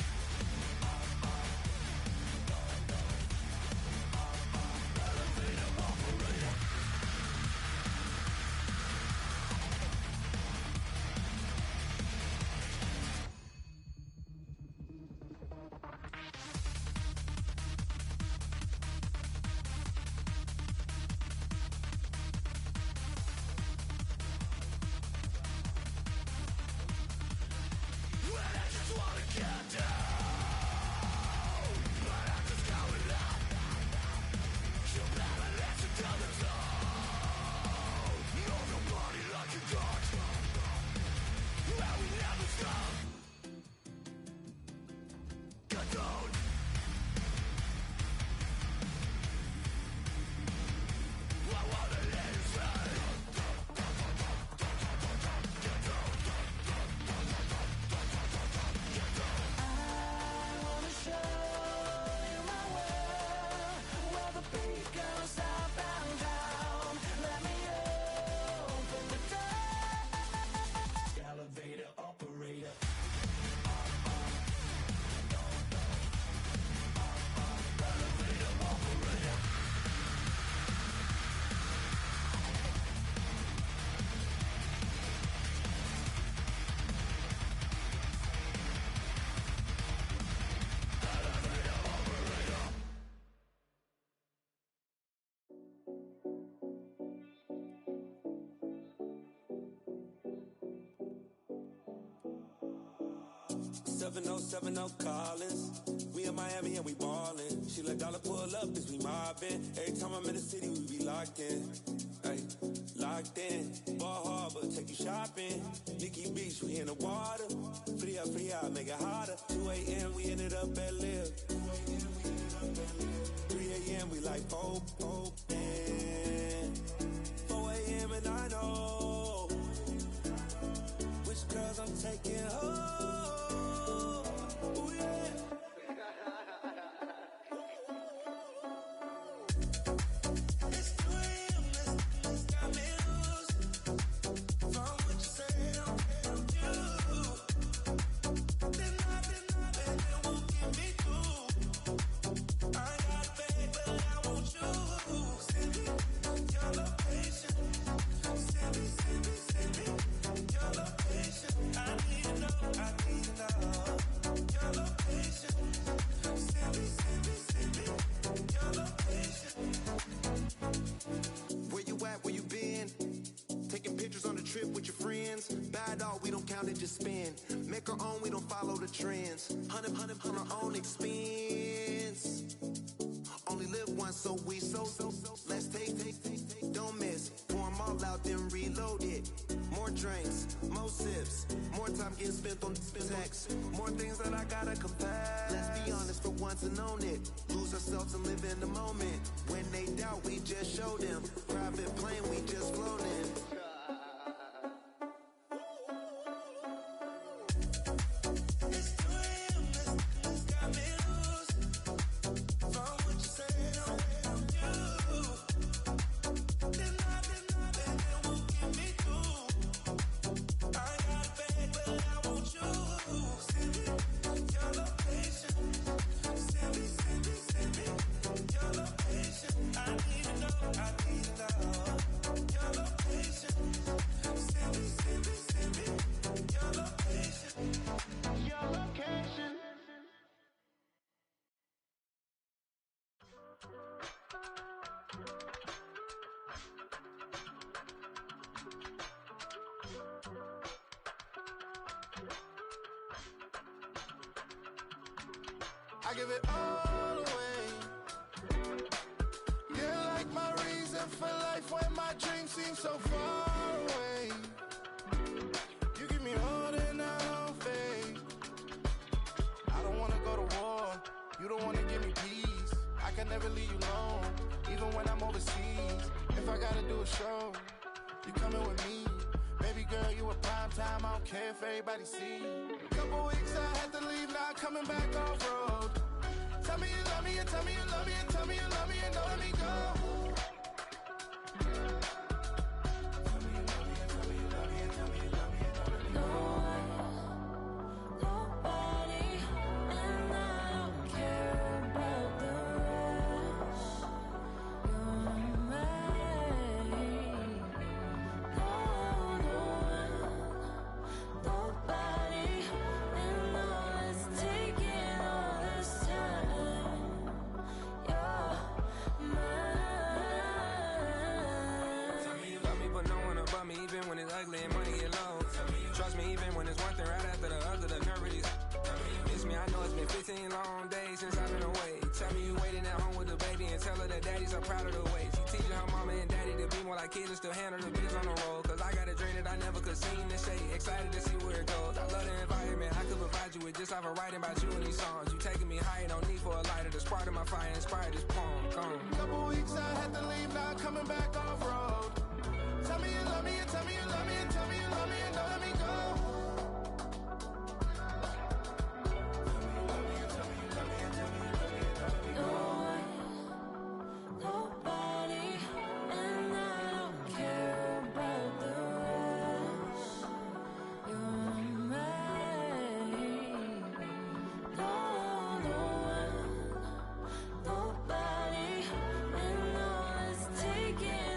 7070 Collins. We in Miami and we ballin'. She let dollar pull up, bitch, we mobbin'. Every time I'm in the city, we be locked in. Ay, locked in. Ball Harbor, take you shopping. Nikki Beach, we in the water. Free up, make it hotter. 2 a.m., we ended up at Live. 3 a.m., we like Pope. And 4 a.m. and I know which girls I'm taking home. Ooh, yeah. Make our own, we don't follow the trends. 100 on our own expense. Only live once, so we so. Let's take, don't miss. Pour 'em all out, then reload it. More drinks, more sips. More time getting spent on text. More things that I gotta confess. Let's be honest for once and own it. Lose ourselves and live in the moment. When they doubt, we just show them. Private plane, we just flown in. I give it all away. You're like my reason for life when my dreams seem so far away. You give me more than I don't fake. I don't wanna go to war. You don't wanna give me peace. I can never leave you alone, even when I'm overseas. If I gotta do a show, you coming with me. Baby girl, you a prime time. I don't care if everybody see. Couple weeks I had to leave, now coming back off road. Tell me you love me, and tell me you love me, and tell me you love me, and don't let me go. Tell me you love me, and tell me you love me, and tell me you love me, and don't let me go. Nobody, and I don't care about the rest. You're mine. No one, nobody, and all is taking all this time. You're mine. Tell me you love me, but no one above me, even when it's ugly and money get low. Trust me, even when it's one thing right after the other, the nerve really. Miss me, I know it's been 15 long days since I've been away. Tell me you waiting at home with the baby and tell her that daddy's so proud of the way. She teaching her mama and daddy to be more like kids and still handle the biz on the road. Cause I got a dream that I never could see in the shade. Excited to see where it goes. I love the environment. I could provide you with just off of writing about you in these songs. You taking me higher, no need for a lighter. The spark of my fire inspired this poem. Gone. Couple weeks I had to leave, now coming back off road. Tell me you love me, and tell me you love me, and tell me you love me, and don't let me go. Nobody, and I don't care about the rest. You're mine. No one, nobody, and all is taking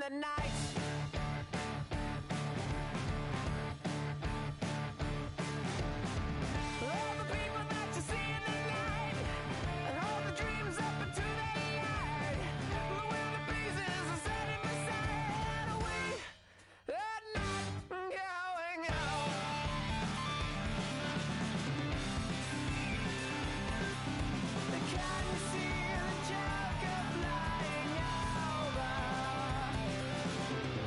the night. All the people that you see in the night, and all the dreams up into the light. The winter breezes are setting aside. We are not going home. Can you see the Joker flying over?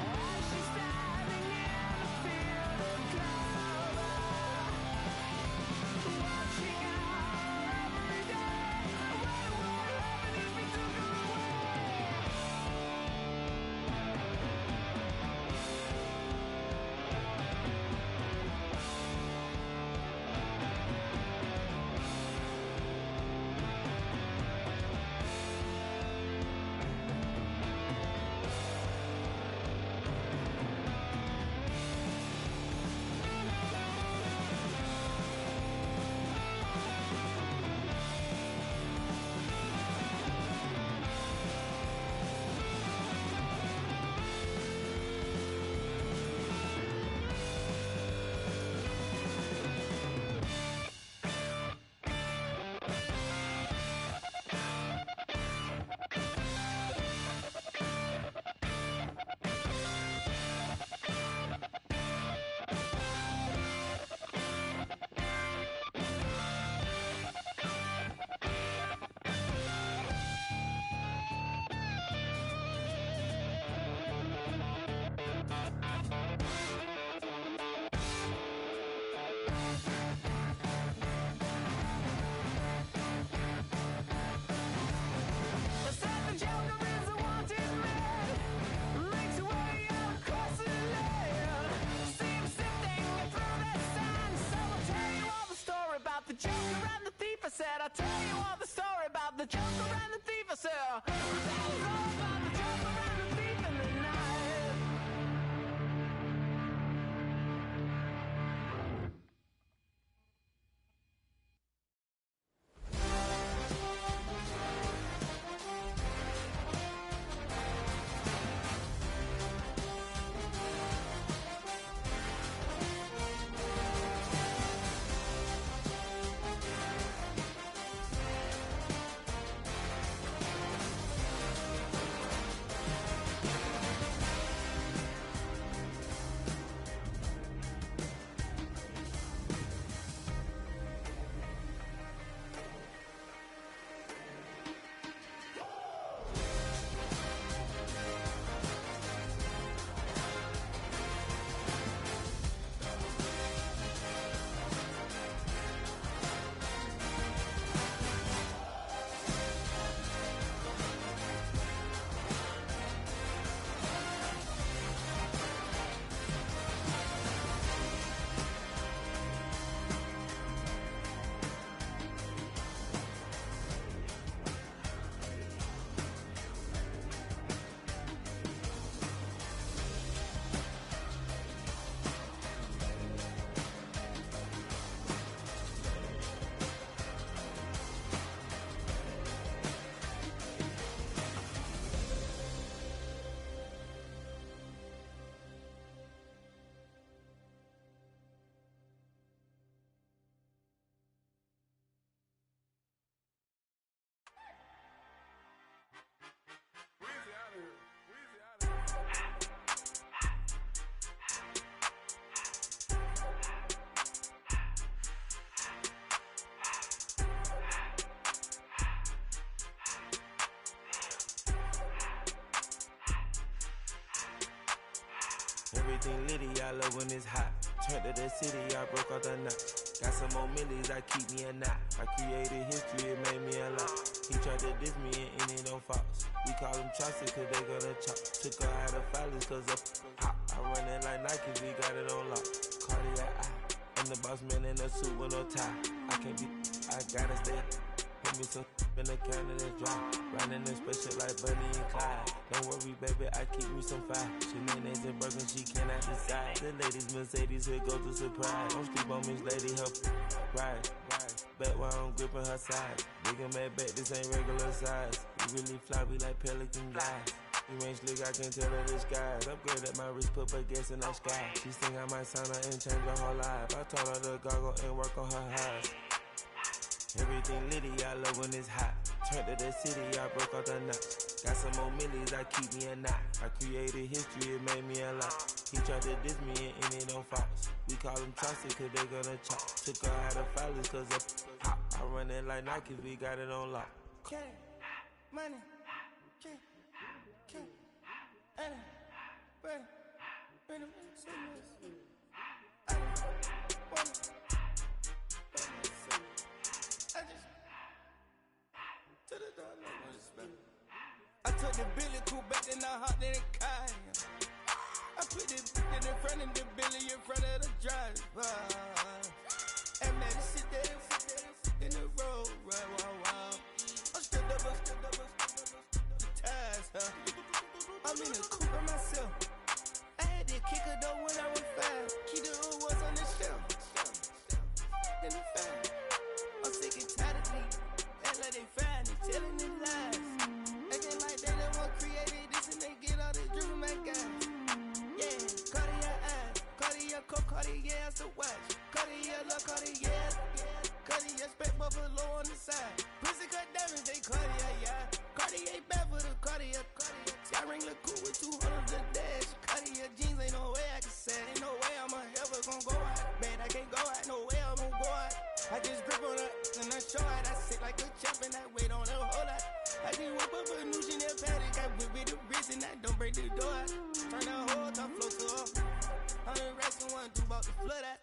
As she's standing in a field of clover, watching our every day. What would happen if we took her I'll tell you all the story about the Joker and the thief. I said, I'll tell you all about the Joker and the thief in the night. Everything litty, I love when it's hot. Turned to the city, I broke out the knot. Got some more millies, I keep me a knot. I created history, it made me a lot. He tried to diss me and it don't false. We call him Chaucer cause they gonna chop. Took her out of filers cause of hot. I run it like Nike, we got it on lock. Cardiac eye. I'm the boss man in a suit with no tie. I can't be, I gotta stay. Put me some in the can and it's dry. Riding in special like Bunny and Clyde. Don't worry, baby, I keep me some fire. Shenanigans and Birkin, she cannot decide. The ladies, Mercedes, here go to surprise. Don't sleep on Miss Lady, help ride. Back while I'm gripping her side. Big and mad back, this ain't regular size. We really fly, we like pelican guys. You ain't slick, I can tell her disguise. Upgrade at my wrist, put her gas in the sky. She think I might sign her and change her whole life. I told her to goggle and work on her eyes. Everything litty, I love when it's hot. Turned to the city, I broke out the knot. Got some more millies, I keep me a knot. I created history, it made me a lot. He tried to diss me and it don't false. We call him Chaucer cause they gonna chop. Took her out of filers cause of hot. I run it like Nike, we got it on lock. Cash, money, cash, Anna, ready, I took the Billy cool back, then I hopped in the car. I put the in front of the Billy in front of the driver. And man, sit there in the road, right, wow. I'm stood up, the tires, huh? I'm in the coupe by myself. I had to kick her though when I was 5. Key the hood was on the shelf. In the fan. I'm sick and tired of these. Act like they find it, telling them lies. Acting like they the one created this and they get all this driven my guys. Yeah, Cartier eyes, Cartier coat, Cartier ass to watch. Cartier look, Cartier, Cartier spec buffalo on the side. Pussy cut diamonds, they Cartier, yeah. Cartier bad for the Cartier. See, I ring the cool with 200 the dash. Cartier jeans, ain't no way I can say. Ain't no way I'm ever gonna go out. Man, I can't go out, no way I'm gonna go out. I just grip on her and I show out. I sit like a champ and I wait on her whole lot. I just whip up a new Chanel paddock. I whip with the wrist and I don't break the door out. Turn the whole top floor to her. I'm the rest and one, two about to flood out.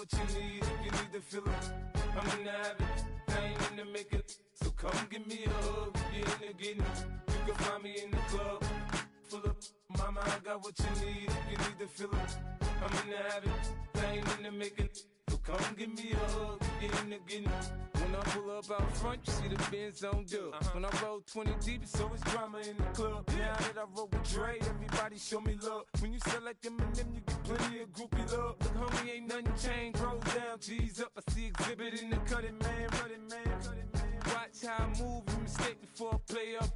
what you need if you need to feel it. I'm in the habit, I ain't in the making. So come give me a hug if you're in the getting. You can find me in the club, full of mama, I got what you need if you need to feel it. I'm in the habit, I ain't in the making. So come give me a hug if you're in the getting. When I pull up out front, you see the Benz on dub. When I roll 20 deep, it's always drama in the club. Now that I roll with Dre, everybody show me love. When you sell like them and them, you get plenty of groupie love. Look, homie, ain't nothing changed. Rolls down, G's up. I see exhibit in the cutting, man. Running, man. Watch how I move, you mistake before I play up.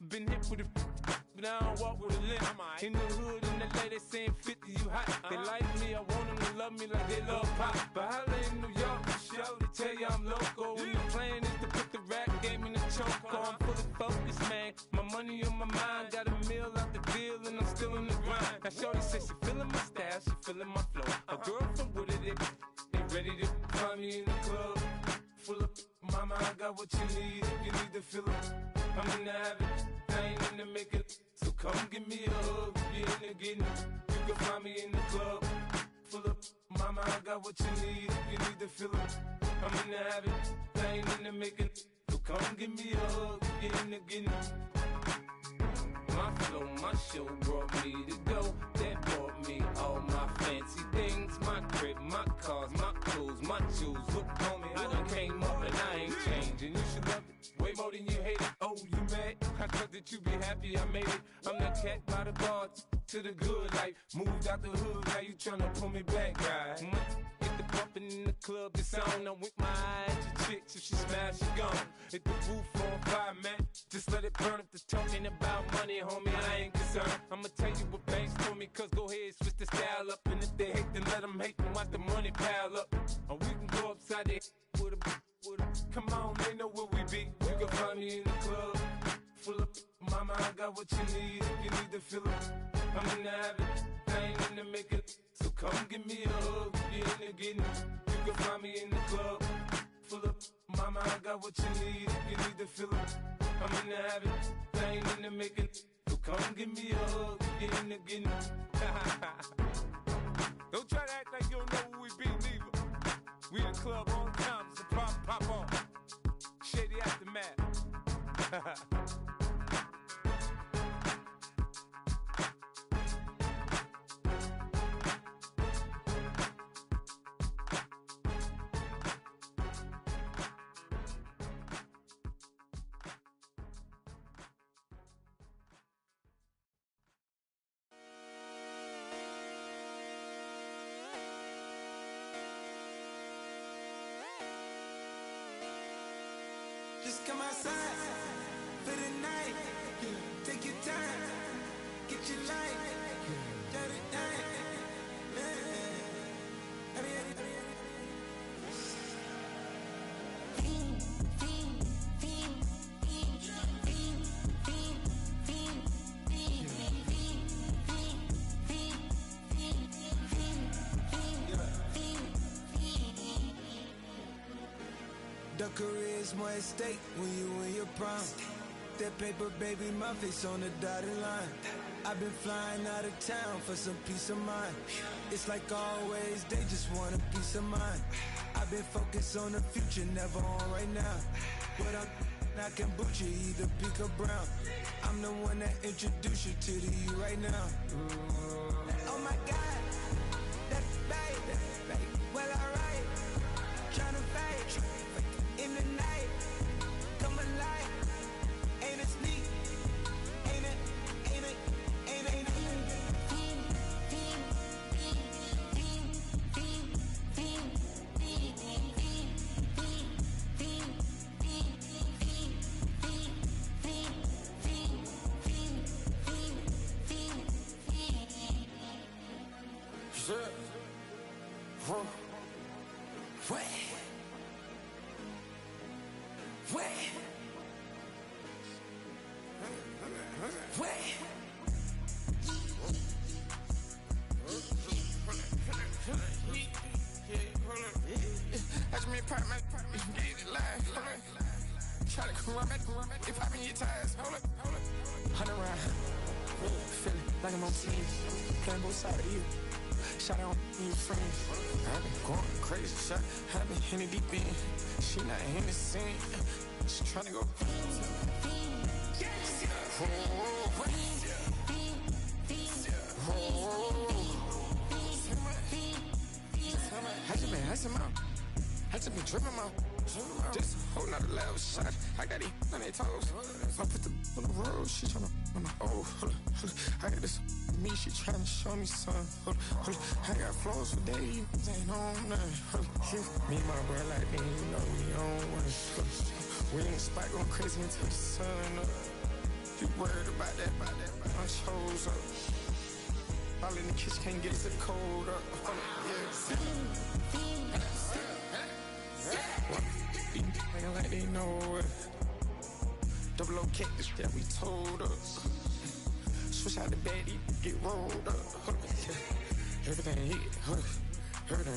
Been hit with a but I don't walk with a limp. In the hood, in the lady saying 50, you hot. They like me, I want them to love me like they love pop. But holla in New York, show, they tell you I'm local. And the plan is to put the rap game in the choke. I'm fully focused, man. My money on my mind, got a meal out the deal, and I'm still in the grind. Now shorty says she feeling my style, she feeling my flow. A girl from Wooded, they ready to find me in the club. Full of mama, I got what you need if you need to feel it. I'm in the habit, I ain't in the making. So come give me a hug if you're in the getting. You can find me in the club. Full of mama, I got what you need if you need to feel it. I'm in the habit, I ain't in the making. So come give me a hug if you're in the getting. My flow, my show brought me to go. That brought me all my fancy things. My crib, my cars, my clothes, my shoes. Look, homie, I done came up and I ain't changing. You should love it way more than you hate it. Oh, you mad? I thought that you be happy I made it. I'm that cat by the bar to the good life. Moved out the hood, now you tryna pull me back, right? Get the bumpin' in the club, it's on. I'm with my eyes to chicks, if she smash, she gone. Hit the roof on fire, man. Just let it burn if they're talking about money, homie, I ain't concerned. I'ma tell you what banks told me, cause go ahead, switch the style up. And if they hate, then let them hate, then watch the money pile up. Or we can go upside there with a come on, they know where we be. You can find me in the club, full of mama, I got what you need if you need to feel it. I'm in the habit, I ain't in the making. So come give me a hug if you're in the getting. You can find me in the club, full of mama, I got what you need if you need to feel it. I'm in the habit, I ain't in the making. So come give me a hug if you're in the getting. Don't try to act like you don't know who we be, neither. We in the club all the time, it's a problem, pop on. Shady Aftermath. Just come outside for the night. Take your time, get your light. Dirty night. The career's more at stake when you in your prime. That paper, baby, my face on the dotted line. I've been flying out of town for some peace of mind. It's like always, they just want a peace of mind. I've been focused on the future, never on right now. But I can butcher either pink or brown. I'm the one that introduced you to the you right now. Oh my God, that's baby. Well, alright, tryna fade in the night. Come alive, ain't it sneak? Ain't it? Watch me pop my get it live. Try to run back, if popping your tires. Hold up. 100 round, feeling like I'm on TV, playing both sides of you. Shot on your friends. I've been going crazy. Shot, I've been hitting deep in. She not in the scene. She tryna go. I just been dripping my just a whole nother level shot. I got it on their toes. I put the on the road. She tryna, hold up. I got this me. She tryna show me something. Hold up. I got flows for days. Ain't on nothing. Me and my bro like me, you know we on one. We in the spot going crazy until the sun up. You worried about that? My shows up. All in the kitchen can't get the cold up. Nigga like they know it. Double O cactus that we told us. Switch out the baddie, get rolled up. Everything hit, everything.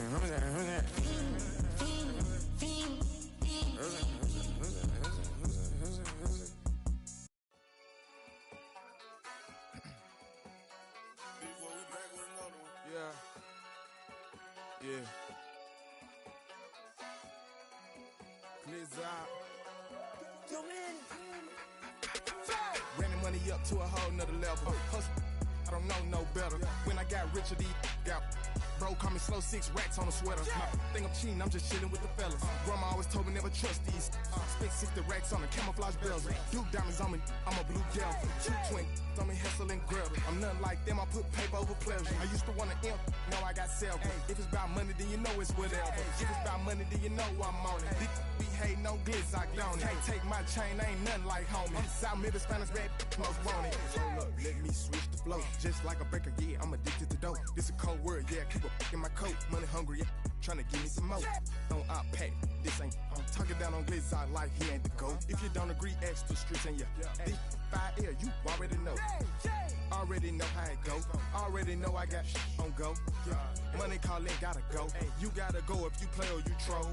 Yeah. Running money up to a whole nother level. Hustle, I don't know no better. When I got richer, these got. Bro, call me slow 6 racks on a sweater. My thing I'm cheating, I'm just chilling with the fellas. Grandma always told me never trust these. Spent 60 racks on the camouflage bells. Duke diamonds on me, I'm a blue devil. 2 twin on me, Hessel and Gretel. I'm nothing like them, I put paper over pleasure. I used to want to imp, now I got self. If it's about money, then you know it's whatever. If it's about money, then you know I'm on it. These be hating on glitz, I don't. Can't take my chain, ain't nothing like homie. South Middle Spanish red, most want it. Hold up, let me switch the flow. Just like a breaker, yeah, I'm addicted to dope. This a cold word, yeah, keep a in my coat. Money hungry, yeah, tryna give me some more. Don't I pack, this ain't. I'm talking down on glitz, I like he ain't the go. If you don't agree, ask the streets and yeah. This 5 air, you already know. Already know how it go. Already know I got on go. Money calling, gotta go. You gotta go if you play or you troll.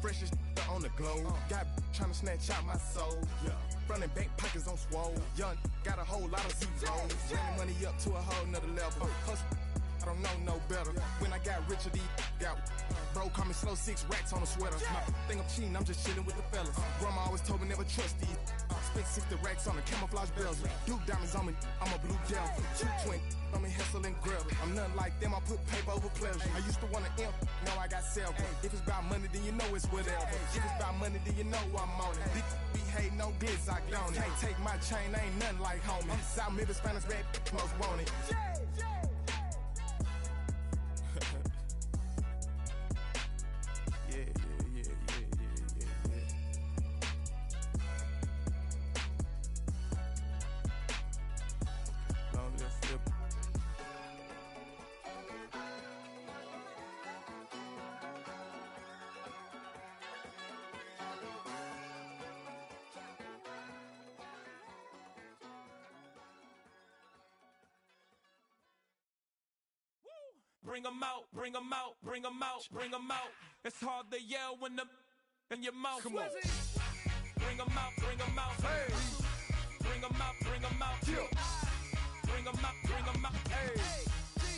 Freshest on the globe. Got tryna snatch out my soul. Running bank pockets on swole. Young, got a whole lot of zeros. Running money up to a whole nother level. Hustle, I don't know no better. When I got richer, these got. Bro, call me slow 6 racks on a sweater. My thing I'm cheating, I'm just chilling with the fellas. Grandma always told me never trust these. Spent 60 racks on the camouflage bells. Duke diamonds on me, I'm a blue devil. 2 twin on me, Hessel and Gretel. I'm nothing like them, I put paper over pleasure. I used to want to imp, now I got self. If it's about money, then you know it's whatever. If it's about money, then you know I'm on it. These be hating no glitz, I don't. Can't take my chain, ain't nothing like homie. South Middle Spanish red, most want it. Bring 'em out, bring 'em out, bring 'em out, bring 'em out. It's hard to yell when the in your mouth. Come on. Bring 'em out, bring 'em out. Hey. Bring 'em out, bring 'em out. Yeah. Bring 'em out, bring 'em out. Hey.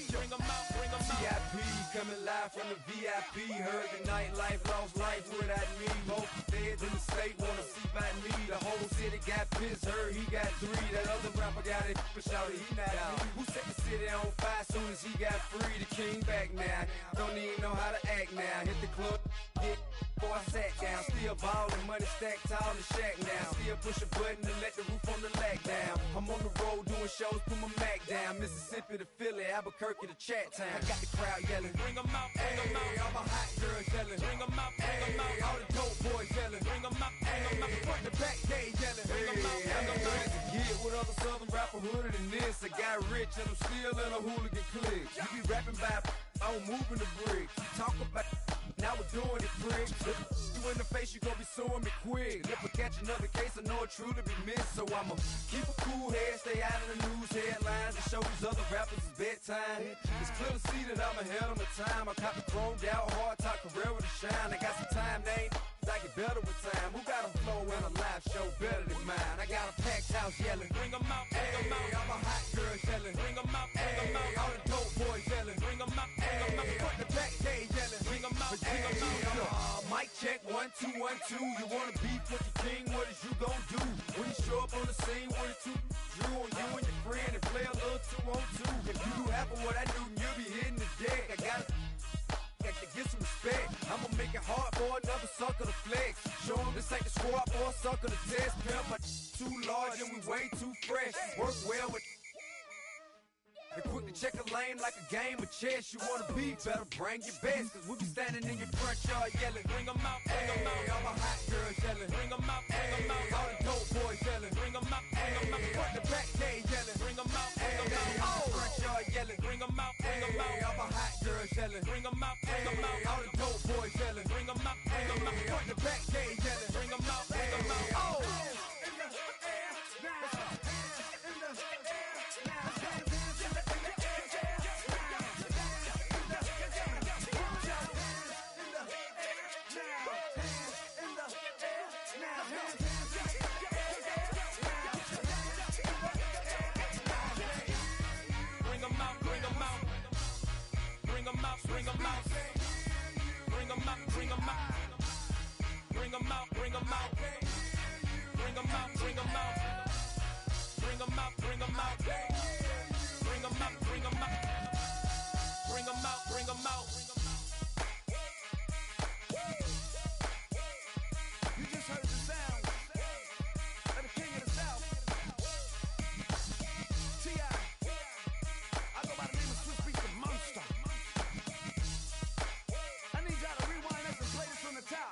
Bring 'em out, bring 'em out. VIP coming live from the VIP. Heard the nightlife, lost life without me. Both feds in the state wanna see by me. The whole city got pissed, heard he got 3. That other rapper got it, but shouted he not out. Who set the city on fire soon as he got free? The king back now, don't even know how to act now. Hit the club, get before I sat down. Still ballin', money stacked tall in the shack now. Still push a button to let the roof on the lag down. I'm on the road doing shows, put my Mac down. Mississippi to Philly, Albuquerque to Chat Town. I got the crowd yelling, bring 'em out, bring 'em out. All my hot girls yelling, bring 'em out, bring 'em out. All the dope boys yelling, bring 'em out, bring 'em out. Front to back, they yelling, bring 'em out, bring 'em out. To get with other southern rapper hooded than this. I got rich and I'm still in a hooligan clique. You be rapping by, I'm moving the bricks. You talk about, now we're doing it, pricks. You in the face, you gon' be suing me quick. If I catch another case, I know it truly be missed. So I'ma keep a cool head, stay out of the news headlines, and show these other rappers it's bedtime. It's clear to see that I'm ahead of my time. I caught the thrown down hard, talk career with a shine. I got some time, they ain't I get better with time. Who got a flow and a live show better than mine? I got a packed house yelling, bring 'em out, bring 'em out. All my hot girls yelling, bring 'em out, bring 'em out. All the dope boys yelling, bring 'em out, bring 'em out. Mic check, 1, 2, 1, 2. You wanna beef with the king? What is you gon' do? When you show up on the scene, what is you drew on you and your friend and play a little 2 on 2. If you do half of what I do, you'll be hitting the deck. I gotta get some respect. I'ma make it hard for another sucker to flex. Show 'em this ain't the squad or a sucker to test. Pimp, my too large and we way too fresh. Work well with. And quick to check a lane like a game of chess. You wanna be better, bring your best. Cause we be standing in your front yard yelling. Bring 'em out, bring 'em out. All my hot girls yelling. Bring 'em out, bring 'em out. All the dope boys yelling. Bring 'em out, bring 'em out. Front the back gate yelling. Bring 'em out, bring 'em out. All the front yard yelling. Bring 'em out, bring 'em out. All my hot girls yelling. Bring 'em out, bring 'em out. All the dope boys yelling. Bring 'em out, bring 'em out. Front the back gate yelling. Bring 'em out, bring 'em out. Oh! Bring 'em out, bring 'em out, bring 'em out, bring 'em out, bring 'em out, bring 'em out, bring 'em out, bring 'em out, bring 'em out, bring 'em out, bring 'em out, bring 'em out, bring 'em out. You just heard the sound of the king of the South, T.I. I go by the name of Swiss Beats the Monster. I need y'all to rewind this and play this from the top.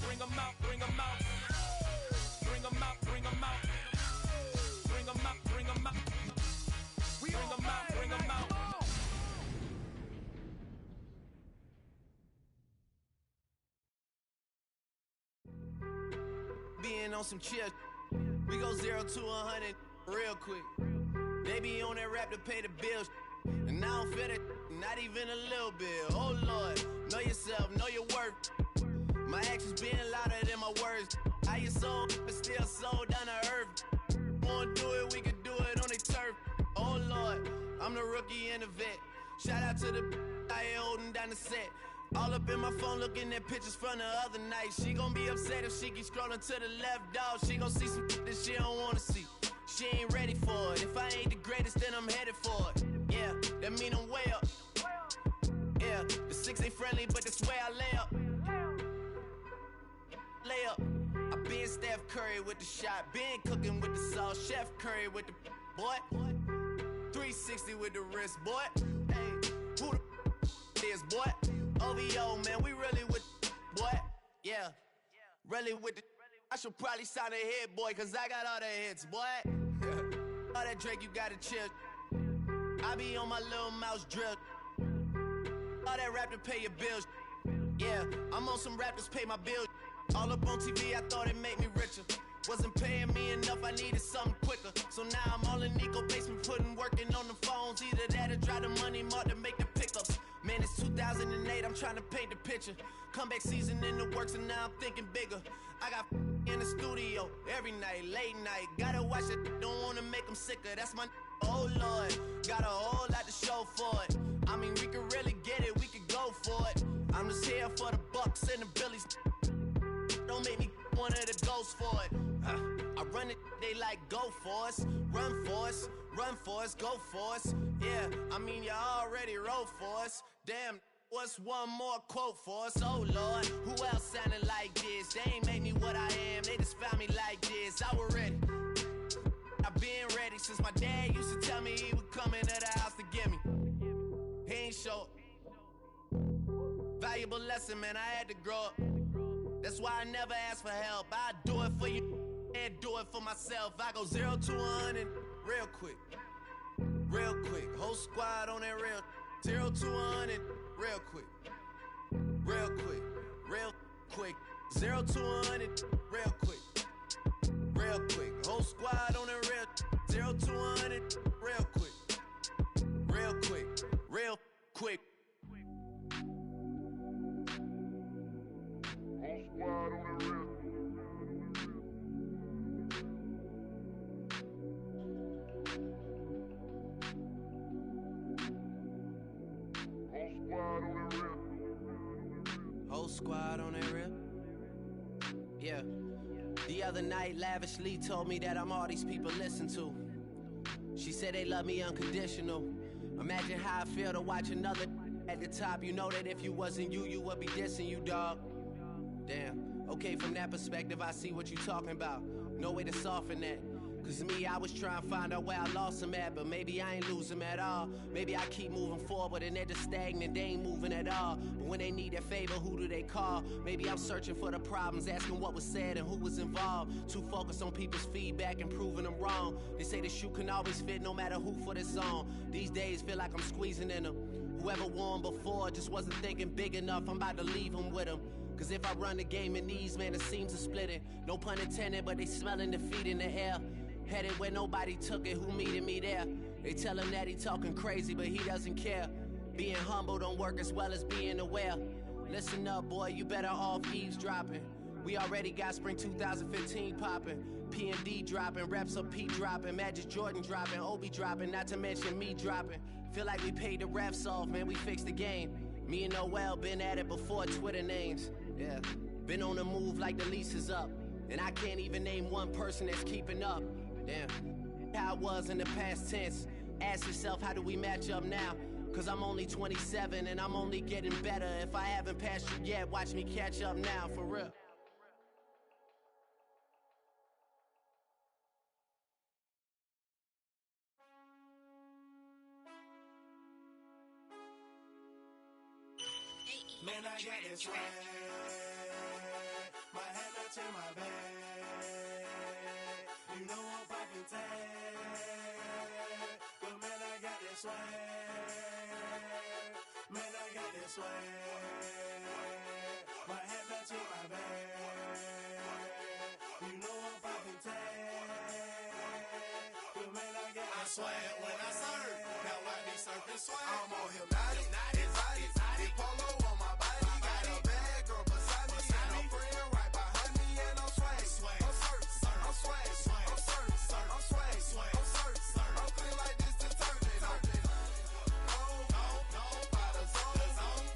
Bring 'em out, bring 'em out, bring 'em out, bring 'em out, bring 'em out, bring 'em out, bring 'em out, bring 'em out. Being on some chill, we go 0 to 100 real quick. They be on that rap to pay the bills, and I don't feel it, not even a little bit. Oh Lord, know yourself, know your worth. My actions being louder than my words. How you soul, but still soul down to earth. Wanna do it, we can do it on the turf. Oh Lord, I'm the rookie and the vet. Shout out to the I ain't holding down the set. All up in my phone looking at pictures from the other night. She gon' be upset if she keep scrolling to the left, dog. She gon' see some that she don't wanna see. She ain't ready for it. If I ain't the greatest, then I'm headed for it. Yeah, that mean I'm way up. Yeah, the 6 ain't friendly, but that's where I lay up. Lay up. I been Steph Curry with the shot. Been cooking with the sauce. Chef Curry with the boy. 360 with the wrist, boy. Hey, who the is, boy? OVO, man, we really with boy. Yeah, really with the. I should probably sign a hit, boy, cause I got all the hits, boy. All that Drake, you gotta chill. I be on my little mouse drill. All that rap to pay your bills. Yeah, I'm on some rappers pay my bills. All up on TV, I thought it made me richer. Wasn't paying me enough, I needed something quicker. So now I'm all in Nico basement, working on the phones. Either that or try the money mark to make the pickups. Man, it's 2008, I'm trying to paint the picture. Comeback season in the works and now I'm thinking bigger. I got in the studio every night, late night. Gotta watch it, don't wanna make them sicker. That's my oh Lord, got a whole lot to show for it. I mean, we could really get it, we could go for it. I'm just here for the Bucks and the Billies. Don't make me one of the ghosts for it. I run it, they like go for us, run for us, run for us, go for us. Yeah, I mean you already wrote for us. Damn, what's one more quote for us? Oh Lord, who else sounded like this? They ain't made me what I am, they just found me like this. I was ready, I've been ready since my dad used to tell me he would come into the house to get me. He ain't show up. Valuable lesson, man, I had to grow up. That's why I never ask for help. I do it for you and do it for myself. I go 0 to 100 real quick. Real quick. Whole squad on that real. 0 to 100 real quick. Real quick. Real quick. 0 to 100 real quick. Real quick. Whole squad on that real. 0 to 100 real quick. Real quick. Real quick. Squad on the real. Whole squad on the real. Whole squad on that rip. Yeah. The other night, lavishly told me that I'm all these people listen to. She said they love me unconditional. Imagine how I feel to watch another at the top. You know that if you wasn't you, you would be dissing you, dog. Damn. Okay, from that perspective, I see what you talking about. No way to soften that. Cause me, I was trying to find out where I lost them at, but maybe I ain't lose them at all. Maybe I keep moving forward and they're just stagnant, they ain't moving at all. But when they need a favor, who do they call? Maybe I'm searching for the problems, asking what was said and who was involved. Too focused on people's feedback and proving them wrong. They say the shoe can always fit no matter who for this song. These days feel like I'm squeezing in them. Whoever won before just wasn't thinking big enough, I'm about to leave them with them. Cause if I run the game in these, man, the seams are splitting. No pun intended, but they smelling defeat in the air. Headed where nobody took it, who meeted me there? They tell him that he talking crazy, but he doesn't care. Being humble don't work as well as being aware. Listen up, boy, you better off eavesdropping. We already got spring 2015 popping. P&D dropping, reps up P dropping, Magic Jordan dropping, Obi dropping, not to mention me dropping. Feel like we paid the refs off, man, we fixed the game. Me and Noel been at it before Twitter names. Yeah, been on the move like the lease is up. And I can't even name one person that's keeping up. Damn, how it was in the past tense. Ask yourself, how do we match up now? Cause I'm only 27 and I'm only getting better. If I haven't passed you yet, watch me catch up now, for real. Man, I got this swag. My head matching my bag. You know I'm poppin' tag. But man, I got this swag. Man, I got this swag. My head matching my bag. You know I'm poppin' tag. But man, I got this swag. When I surf, now I be surfing swag. I'm on hypnotic, exotic, polo on my body. Got a bad girl beside me, and a friend right behind me, and I'm swag. I'm surf, I'm swag, I'm surf, I'm swag, I'm surf, I'm clean like this detergent. Oh, by the zone,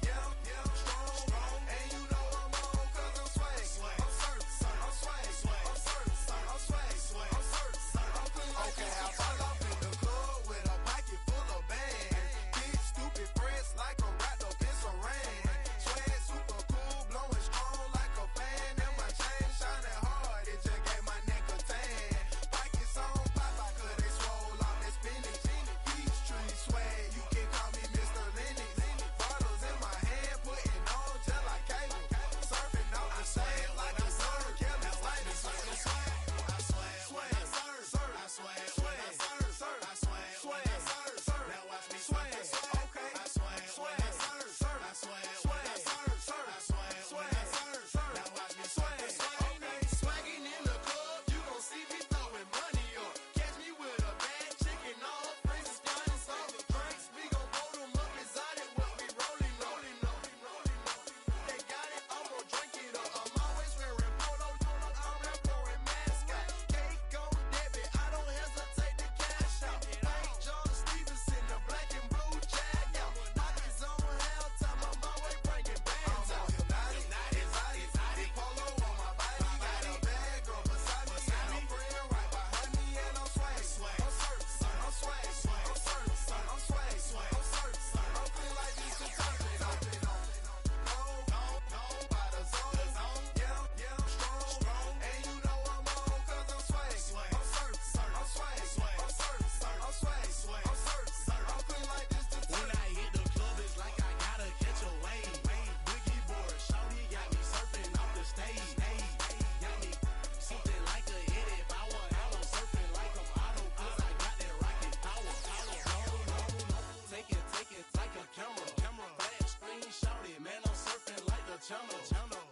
yeah, strong, and you know I'm on 'cause I'm swag. I'm surf, I'm swag, I'm surf, I'm swag, I'm surf, I'm clean like this. Okay, I fall off in the club with a pocket full of bands. Big stupid friends like a rat up in some rain. Swag super cool, blowing strong like a fan. And my chain shining hard, it just gave my neck a tan. Pockets on Popeye, 'cause they swole off that spinach. Peachtree swag, you can call me Mr. Lennox. Bottles in my hand, putting on just like cable. Surfing off the sand like a surf. Kelly Slater, surfing swag. I swag, swag, surf, I swag, swag, surf, I swag, swag, surf. Now watch me swag, okay. I swag, swag, surf, I swag, swag, surf, I swag, swag, surf. Now watch me swag, okay. Swagging in the club, you gon' see me throwing money up. Catch me with a bad chicken, all friends starting some drinks. We gon' hold them up exotic, what we rolling. They got it, I'm gon' drink it up. I'm always wearing polo, I'm rap pouring mascot. Cake on debit, I don't hesitate to cash out. Like John Stevenson, the black and blue jag out. Pockets on halftime, I'm always bringing bands out. I'm exotic, polo on my body. Got a bad girl beside me, and a friend right behind me, and I'm swag. I'm surf, I'm swag, I'm surf, I'm swag, I'm surf, I'm clean like this detergent. Gone by the zone, yeah, strong, and you know I'm on 'cause I'm swag. I'm surf, I'm swag, I'm surf, I'm swag, I'm surf, I'm clean like this detergent. When I hit the club, it's like I gotta catch a wave. Boogie board, shawty got me surfing off the stage. Got me something like a hit if I was out. I'm surfing like I'm auto 'cause I got that rocket power. Take it like a camera. Flash screen, shout it, man, I'm surfing like the channel.